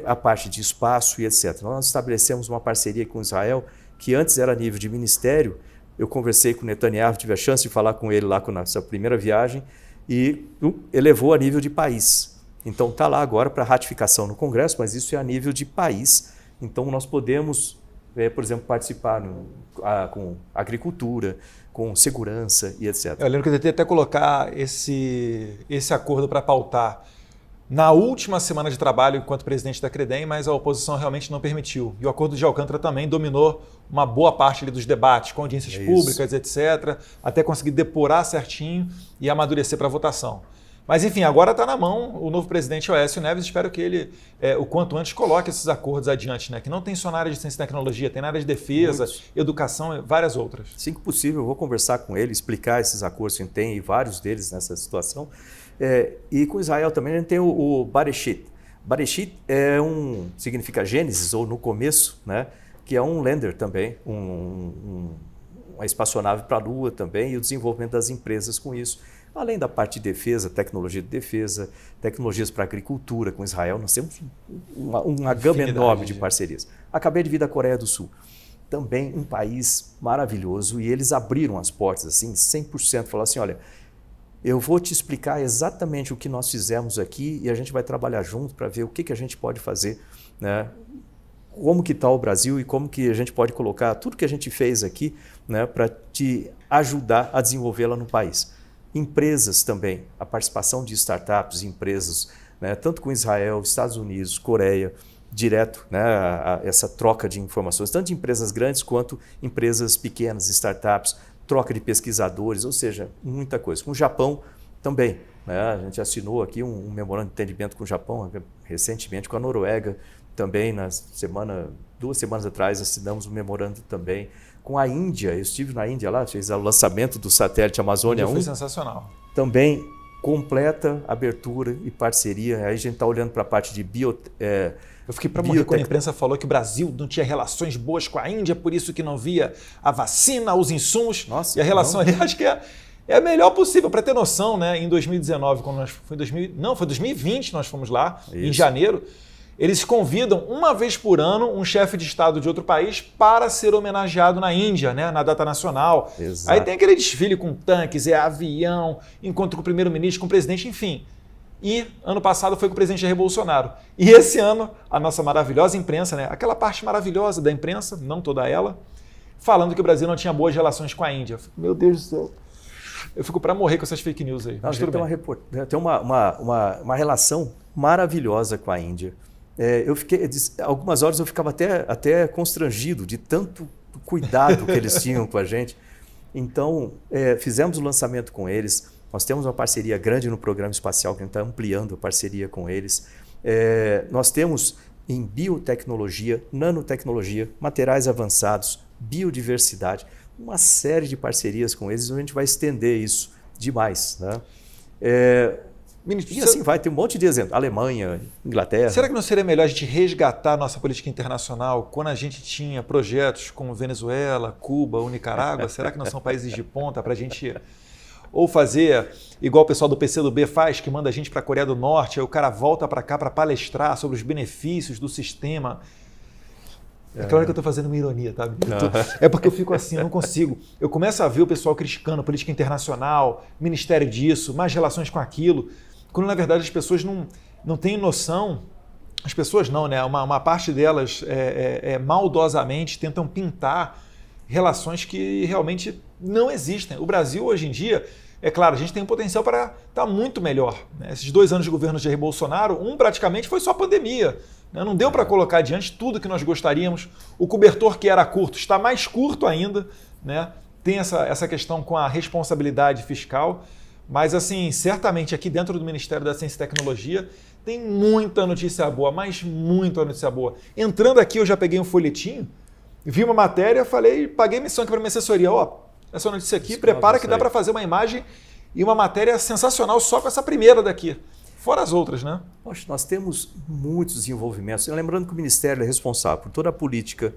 a parte de espaço e etc. Nós estabelecemos uma parceria com Israel, que antes era a nível de ministério. Eu conversei com o Netanyahu, tive a chance de falar com ele lá com essa primeira viagem, e elevou a nível de país. Então está lá agora para ratificação no Congresso, mas isso é a nível de país. Então nós podemos, por exemplo, participar com agricultura, com segurança e etc. Eu lembro que eu tentei até colocar esse acordo para pautar na última semana de trabalho enquanto presidente da Credem, mas a oposição realmente não permitiu. E o acordo de Alcântara também dominou uma boa parte ali dos debates, com audiências públicas, etc., até conseguir depurar certinho e amadurecer para a votação. Mas, enfim, agora está na mão o novo presidente Aécio Neves. Espero que ele, o quanto antes, coloque esses acordos adiante, né? Que não tem só na área de ciência e tecnologia, tem na área de defesa, educação e várias outras. Sim, que possível, eu vou conversar com ele, explicar esses acordos que a gente tem, e vários deles nessa situação. E com Israel também a gente tem o Bereshit. Bereshit significa Gênesis, ou no começo, né? Que é um lender também, um uma espaçonave para a Lua também e o desenvolvimento das empresas com isso. Além da parte de defesa, tecnologia de defesa, tecnologias para agricultura com Israel, nós temos uma gama enorme de parcerias. Acabei de vir da Coreia do Sul. Também um país maravilhoso e eles abriram as portas assim, 100%, falaram assim, olha, eu vou te explicar exatamente o que nós fizemos aqui e a gente vai trabalhar junto para ver o que a gente pode fazer, né? Como que está o Brasil e como que a gente pode colocar tudo que a gente fez aqui, né, para te ajudar a desenvolvê-la no país. Empresas também, a participação de startups, empresas, né, tanto com Israel, Estados Unidos, Coreia, direto, né, essa troca de informações, tanto de empresas grandes quanto empresas pequenas, startups, troca de pesquisadores, ou seja, muita coisa. Com o Japão também, né, a gente assinou aqui um memorando de entendimento com o Japão, recentemente com a Noruega também, 2 semanas atrás assinamos um memorando também. Com a Índia, eu estive na Índia lá, fiz o lançamento do satélite Amazônia 1. Foi sensacional. Também completa abertura e parceria. Aí a gente está olhando para a parte de Eu fiquei para morrer quando a imprensa falou que o Brasil não tinha relações boas com a Índia, por isso que não via a vacina, os insumos. Nossa, e a relação ali, acho que é a melhor possível. Para ter noção, né, em 2019, quando nós foi 2020, nós fomos lá, isso. Em janeiro. Eles convidam uma vez por ano um chefe de Estado de outro país para ser homenageado na Índia, né, na data nacional. Exato. Aí tem aquele desfile com tanques, avião, encontro com o primeiro-ministro, com o presidente, enfim. E ano passado foi com o presidente Jair Bolsonaro. E esse ano, a nossa maravilhosa imprensa, né, aquela parte maravilhosa da imprensa, não toda ela, falando que o Brasil não tinha boas relações com a Índia. Meu Deus do céu. Eu fico para morrer com essas fake news aí. Mas tem uma relação maravilhosa com a Índia. Algumas horas eu ficava até constrangido de tanto cuidado que eles tinham com a gente. Então, fizemos o lançamento com eles. Nós temos uma parceria grande no programa espacial, que a gente está ampliando a parceria com eles. Nós temos em biotecnologia, nanotecnologia, materiais avançados, biodiversidade, uma série de parcerias com eles, onde a gente vai estender isso demais, né? E assim vai, tem um monte de exemplos. Alemanha, Inglaterra. Será que não seria melhor a gente resgatar a nossa política internacional quando a gente tinha projetos como Venezuela, Cuba ou Nicarágua? Será que não são países de ponta para a gente ou fazer igual o pessoal do PCdoB faz, que manda a gente para a Coreia do Norte, aí o cara volta para cá para palestrar sobre os benefícios do sistema? É claro que eu estou fazendo uma ironia, tá? É porque eu fico assim, eu não consigo. Eu começo a ver o pessoal criticando política internacional, ministério disso, mais relações com aquilo, quando na verdade as pessoas não têm noção, as pessoas não, né? Uma parte delas maldosamente tentam pintar relações que realmente não existem. O Brasil hoje em dia, é claro, a gente tem um potencial para estar muito melhor, né? Esses 2 anos de governo de Jair Bolsonaro, praticamente foi só pandemia. Não deu para colocar adiante tudo que nós gostaríamos. O cobertor que era curto está mais curto ainda, né? Tem essa questão com a responsabilidade fiscal. Mas, assim, certamente aqui dentro do Ministério da Ciência e Tecnologia tem muita notícia boa, mas muita notícia boa. Entrando aqui, eu já peguei um folhetinho, vi uma matéria, falei, paguei missão aqui para minha assessoria. Essa notícia aqui, prepara que dá para fazer uma imagem e uma matéria sensacional só com essa primeira daqui. Fora as outras, né? Poxa, nós temos muitos desenvolvimentos. Lembrando que o Ministério é responsável por toda a política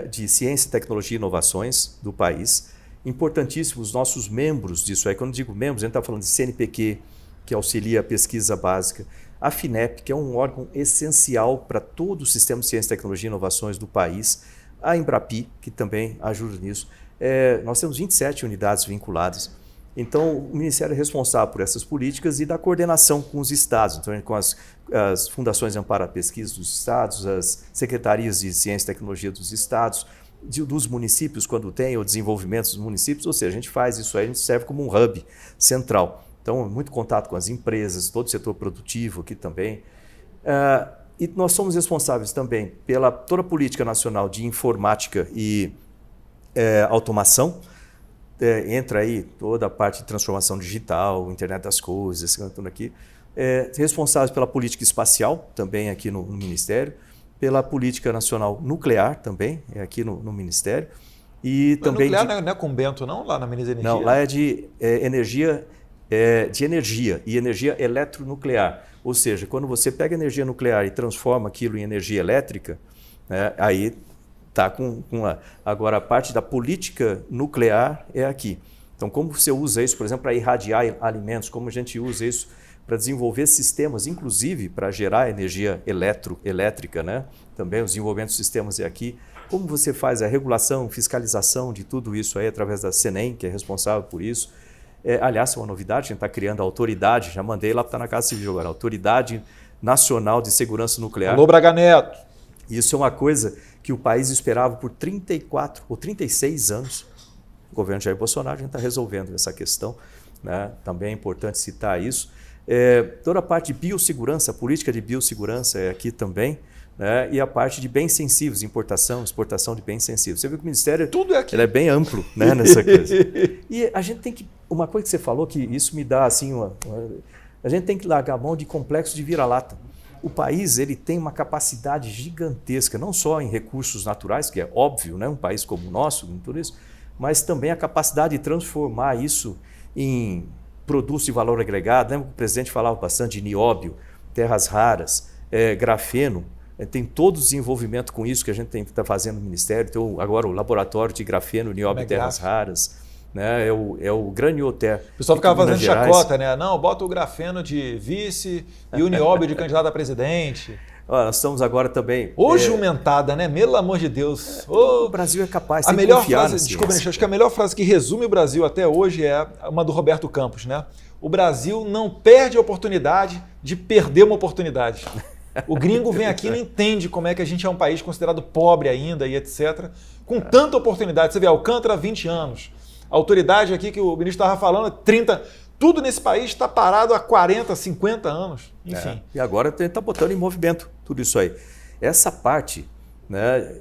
de ciência, tecnologia e inovações do país. Importantíssimos os nossos membros disso. Aí, quando digo membros, a gente está falando de CNPq, que auxilia a pesquisa básica, a FINEP, que é um órgão essencial para todo o sistema de ciência, tecnologia e inovações do país, a Embrapi, que também ajuda nisso. Nós temos 27 unidades vinculadas. Então, o Ministério é responsável por essas políticas e da coordenação com os estados, então, com as fundações de amparo à pesquisa dos estados, as secretarias de ciência e tecnologia dos estados, dos municípios, quando tem o desenvolvimento dos municípios, ou seja, a gente faz isso aí, a gente serve como um hub central. Então, muito contato com as empresas, todo o setor produtivo aqui também. E nós somos responsáveis também pela toda a política nacional de informática e automação. Entra aí toda a parte de transformação digital, internet das coisas, tudo aqui. Responsáveis pela política espacial, também aqui no Ministério, pela política nacional nuclear, também, aqui no Ministério. E mas também nuclear não é com o Bento, não? Lá na Minas Energia? Não, lá é de energia e energia eletronuclear. Ou seja, quando você pega energia nuclear e transforma aquilo em energia elétrica, aí Tá agora, a parte da política nuclear é aqui. Então, como você usa isso, por exemplo, para irradiar alimentos, como a gente usa isso para desenvolver sistemas, inclusive para gerar energia elétrica, né? Também os desenvolvimentos de sistemas é aqui. Como você faz a regulação, fiscalização de tudo isso aí através da CNEM, que é responsável por isso. Aliás, é uma novidade, a gente está criando a autoridade, já mandei lá para estar na Casa Civil agora, a Autoridade Nacional de Segurança Nuclear. Alô, Braga Neto! Isso é uma coisa que o país esperava por 34 ou 36 anos. O governo Jair Bolsonaro, a gente está resolvendo essa questão, né? Também é importante citar isso. Toda a parte de biossegurança, a política de biossegurança é aqui também, né? E a parte de bens sensíveis, importação, exportação de bens sensíveis. Você viu que o Ministério tudo é aqui. Ele é bem amplo, né, nessa coisa. E a gente tem que... Uma coisa que você falou, que isso me dá assim... a gente tem que largar a mão de complexo de vira-lata. O país ele tem uma capacidade gigantesca, não só em recursos naturais, que é óbvio, né? Um país como o nosso, em tudo isso, mas também a capacidade de transformar isso em produtos de valor agregado. Lembra que o presidente falava bastante de nióbio, terras raras, grafeno. Tem todo o desenvolvimento com isso que a gente está fazendo no Ministério. Tem agora o laboratório de grafeno, nióbio e terras raras. Né? É o Granioter. O pessoal ficava fazendo chacota, né? Não, bota o grafeno de vice e o nióbio de candidato a presidente. Nós estamos agora também... Jumentada, né? Pelo amor de Deus. O Brasil é capaz de a melhor frase, desculpa, acho que a melhor frase que resume o Brasil até hoje é uma do Roberto Campos, né? O Brasil não perde a oportunidade de perder uma oportunidade. O gringo vem aqui e não entende como é que a gente é um país considerado pobre ainda e etc. Com tanta oportunidade. Você vê, Alcântara, 20 anos. A autoridade aqui que o ministro estava falando, 30. Tudo nesse país está parado há 40, 50 anos. Enfim. E agora está botando em movimento tudo isso aí. Essa parte, né,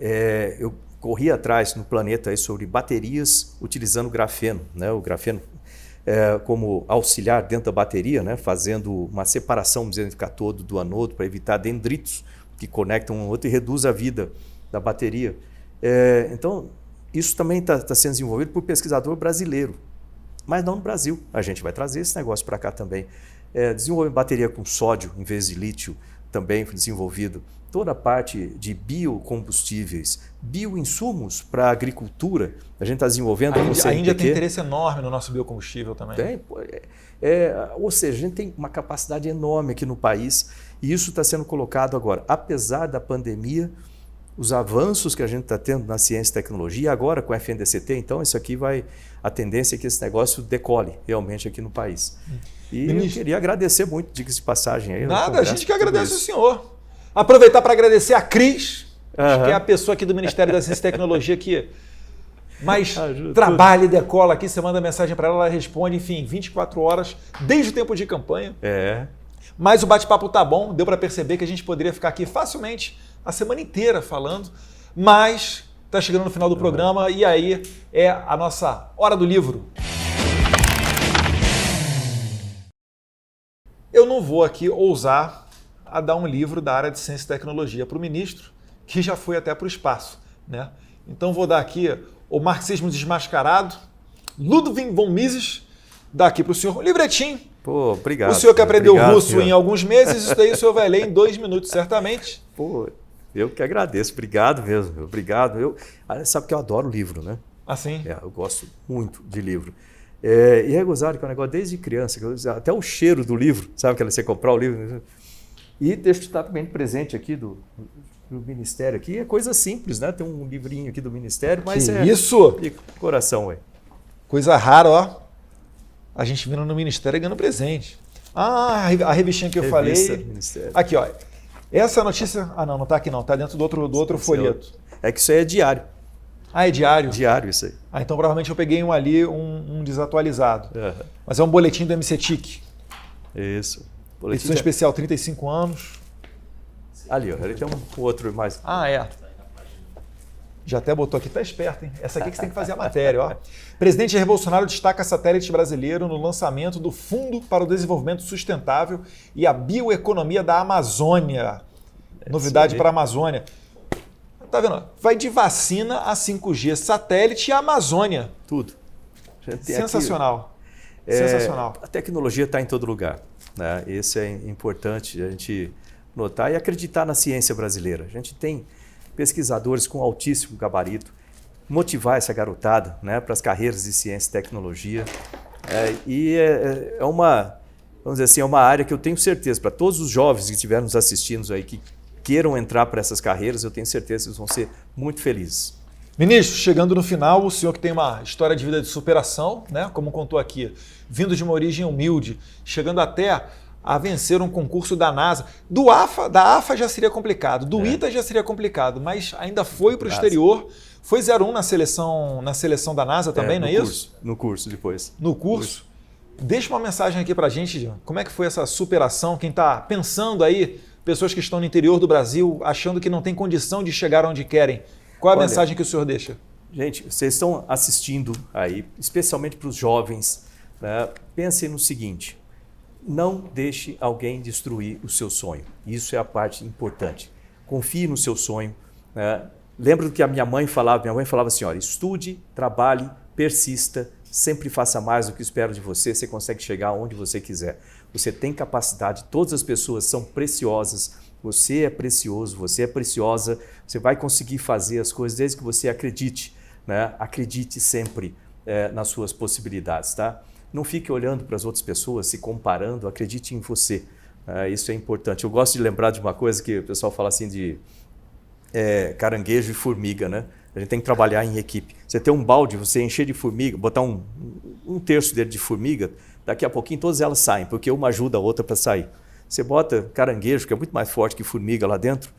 eu corri atrás no planeta aí sobre baterias utilizando grafeno. Né, o grafeno como auxiliar dentro da bateria, né, fazendo uma separação do cátodo do anodo para evitar dendritos que conectam um ao outro e reduz a vida da bateria. Então, isso também está sendo desenvolvido por pesquisador brasileiro, mas não no Brasil. A gente vai trazer esse negócio para cá também. Desenvolver bateria com sódio em vez de lítio também foi desenvolvido. Toda a parte de biocombustíveis, bioinsumos para a agricultura, a gente está desenvolvendo. A Índia tem interesse enorme no nosso biocombustível também. Tem. Ou seja, a gente tem uma capacidade enorme aqui no país e isso está sendo colocado agora. Apesar da pandemia, os avanços que a gente está tendo na ciência e tecnologia, agora com a FNDCT, então isso aqui a tendência é que esse negócio decole realmente aqui no país. E eu queria agradecer muito, diga-se de passagem. Aí, nada, a gente que agradece o senhor. Aproveitar para agradecer a Cris, que é a pessoa aqui do Ministério da Ciência e Tecnologia que mais trabalha e decola aqui. Você manda mensagem para ela, ela responde, enfim, 24 horas, desde o tempo de campanha. Mas o bate-papo tá bom, deu para perceber que a gente poderia ficar aqui facilmente a semana inteira falando, mas está chegando no final do programa e aí é a nossa hora do livro. Eu não vou aqui ousar a dar um livro da área de ciência e tecnologia para o ministro, que já foi até para o espaço, né? Então vou dar aqui o Marxismo Desmascarado, Ludwig von Mises, dá aqui para o senhor um livretinho. Pô, obrigado. O senhor que aprendeu russo em alguns meses, isso daí o senhor vai ler em 2 minutos, certamente. Pô, eu que agradeço. Obrigado mesmo. Obrigado. Sabe que eu adoro livro, né? Assim? Eu gosto muito de livro. E é gozado que é um negócio desde criança, até o cheiro do livro, sabe? Que você comprar o livro. E deixa eu estar também presente aqui do Ministério. Aqui é coisa simples, né? Tem um livrinho aqui do Ministério, mas isso! De coração, ué. Coisa rara, ó. A gente vindo no Ministério ganhando presente. A revistinha que eu falei. Ministério. Aqui, ó. Essa notícia... não está aqui não. Está dentro do outro folheto. É que isso aí é diário. É diário? Diário, isso aí. Então provavelmente eu peguei um ali, um desatualizado. Mas é um boletim do MCTIC. Isso. Edição especial, 35 anos. Ali, ó. Ali tem um outro mais. Já até botou aqui, tá esperto, hein? Essa aqui que você tem que fazer a matéria, ó. Presidente Jair Bolsonaro destaca satélite brasileiro no lançamento do Fundo para o Desenvolvimento Sustentável e a Bioeconomia da Amazônia. Novidade para a Amazônia. Tá vendo? Vai de vacina a 5G, satélite e a Amazônia. Tudo. Sensacional. Sensacional. A tecnologia está em todo lugar, né? Isso é importante a gente notar e acreditar na ciência brasileira. A gente tem pesquisadores com altíssimo gabarito, motivar essa garotada, né, para as carreiras de ciência e tecnologia. É uma, vamos dizer assim, é uma área que eu tenho certeza, para todos os jovens que estiverem nos assistindo aí, que queiram entrar para essas carreiras, eu tenho certeza que eles vão ser muito felizes. Ministro, chegando no final, o senhor que tem uma história de vida de superação, né, como contou aqui, vindo de uma origem humilde, chegando até a vencer um concurso da NASA. Da AFA já seria complicado, do ITA já seria complicado, mas ainda foi para o exterior. Foi 01 na seleção da NASA também, não é isso? No curso depois. No curso. Deixa uma mensagem aqui para a gente, como é que foi essa superação? Quem está pensando aí, pessoas que estão no interior do Brasil, achando que não tem condição de chegar onde querem. Qual é a mensagem que o senhor deixa? Gente, vocês estão assistindo aí, especialmente para os jovens, né? Pensem no seguinte: não deixe alguém destruir o seu sonho. Isso é a parte importante. Confie no seu sonho, né? Lembra do que a minha mãe falava? Minha mãe falava assim, olha, estude, trabalhe, persista, sempre faça mais do que espero de você, você consegue chegar onde você quiser. Você tem capacidade, todas as pessoas são preciosas, você é precioso, você é preciosa, você vai conseguir fazer as coisas desde que você acredite, né? Acredite sempre nas suas possibilidades, tá? Não fique olhando para as outras pessoas, se comparando, acredite em você. Isso é importante. Eu gosto de lembrar de uma coisa que o pessoal fala assim de caranguejo e formiga, né? A gente tem que trabalhar em equipe. Você tem um balde, você encher de formiga, botar um terço dele de formiga, daqui a pouquinho todas elas saem, porque uma ajuda a outra para sair. Você bota caranguejo, que é muito mais forte que formiga lá dentro,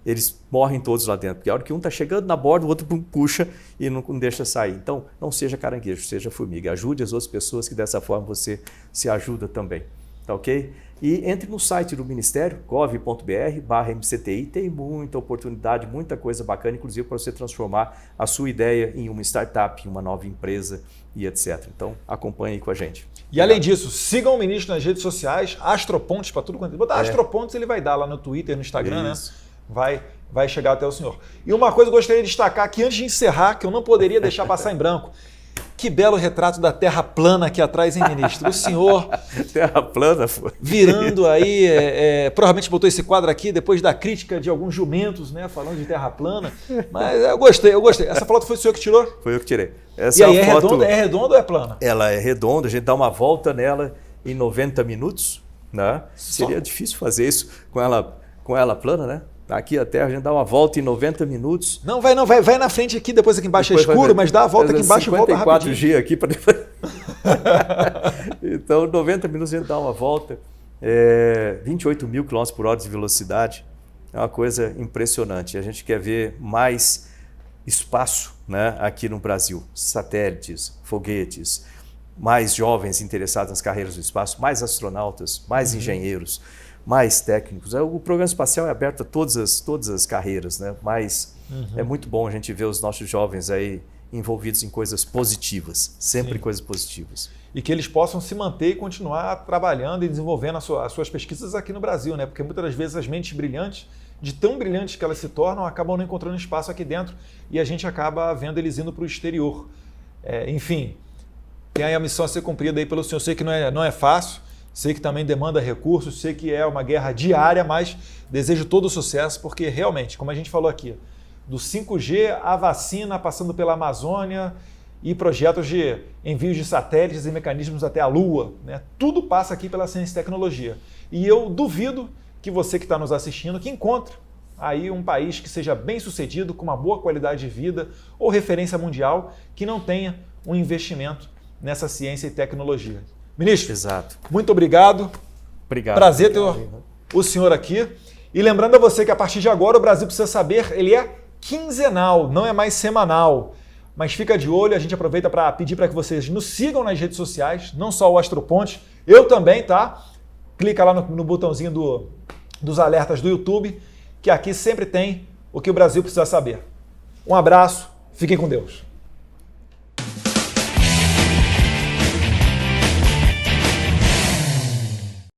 eles morrem todos lá dentro, porque a hora que um está chegando na borda, o outro puxa e não deixa sair. Então, não seja caranguejo, seja formiga. Ajude as outras pessoas, que dessa forma você se ajuda também. Tá ok? E entre no site do Ministério, gov.br/MCTI, tem muita oportunidade, muita coisa bacana, inclusive para você transformar a sua ideia em uma startup, em uma nova empresa e etc. Então, acompanhe aí com a gente. E além disso, sigam o ministro nas redes sociais, Astropontes para tudo quanto é. Botar Astropontes, ele vai dar lá no Twitter, no Instagram, isso, né? Vai chegar até o senhor. E uma coisa que eu gostaria de destacar aqui, antes de encerrar, que eu não poderia deixar passar em branco. Que belo retrato da Terra plana aqui atrás, hein, ministro? O senhor... Terra plana, foi. Virando aí, provavelmente botou esse quadro aqui depois da crítica de alguns jumentos, né, falando de Terra plana. Mas eu gostei. Essa foto foi o senhor que tirou? Foi eu que tirei. Essa e aí foto... é redonda ou é plana? Ela é redonda, a gente dá uma volta nela em 90 minutos, né? Seria difícil fazer isso com ela plana, né? Aqui a Terra, a gente dá uma volta em 90 minutos. Não, vai na frente aqui, depois aqui embaixo depois é escuro, mas dá a volta aqui embaixo e volta rapidinho. 54G aqui para Então, 90 minutos a gente dá uma volta. 28 mil km por hora de velocidade. É uma coisa impressionante. A gente quer ver mais espaço, né, aqui no Brasil. Satélites, foguetes, mais jovens interessados nas carreiras do espaço, mais astronautas, mais engenheiros, mais técnicos. O programa espacial é aberto a todas as carreiras, né? Mas é muito bom a gente ver os nossos jovens aí envolvidos em coisas positivas, sempre coisas positivas. E que eles possam se manter e continuar trabalhando e desenvolvendo as suas pesquisas aqui no Brasil, né? Porque muitas das vezes as mentes brilhantes, de tão brilhantes que elas se tornam, acabam não encontrando espaço aqui dentro e a gente acaba vendo eles indo para o exterior. Enfim, tem aí a missão a ser cumprida aí pelo senhor. Eu sei que não é fácil, sei que também demanda recursos, sei que é uma guerra diária, mas desejo todo o sucesso, porque realmente, como a gente falou aqui, do 5G à vacina, passando pela Amazônia e projetos de envios de satélites e mecanismos até a Lua, né? Tudo passa aqui pela ciência e tecnologia. E eu duvido que você que está nos assistindo, que encontre aí um país que seja bem sucedido, com uma boa qualidade de vida ou referência mundial, que não tenha um investimento nessa ciência e tecnologia. Ministro, exato. Muito obrigado. Prazer ter o senhor aqui. E lembrando a você que a partir de agora o Brasil Precisa Saber, ele é quinzenal, não é mais semanal. Mas fica de olho, a gente aproveita para pedir para que vocês nos sigam nas redes sociais, não só o Astropontes, eu também, tá? Clica lá no botãozinho dos alertas do YouTube, que aqui sempre tem o que o Brasil precisa saber. Um abraço, fiquem com Deus.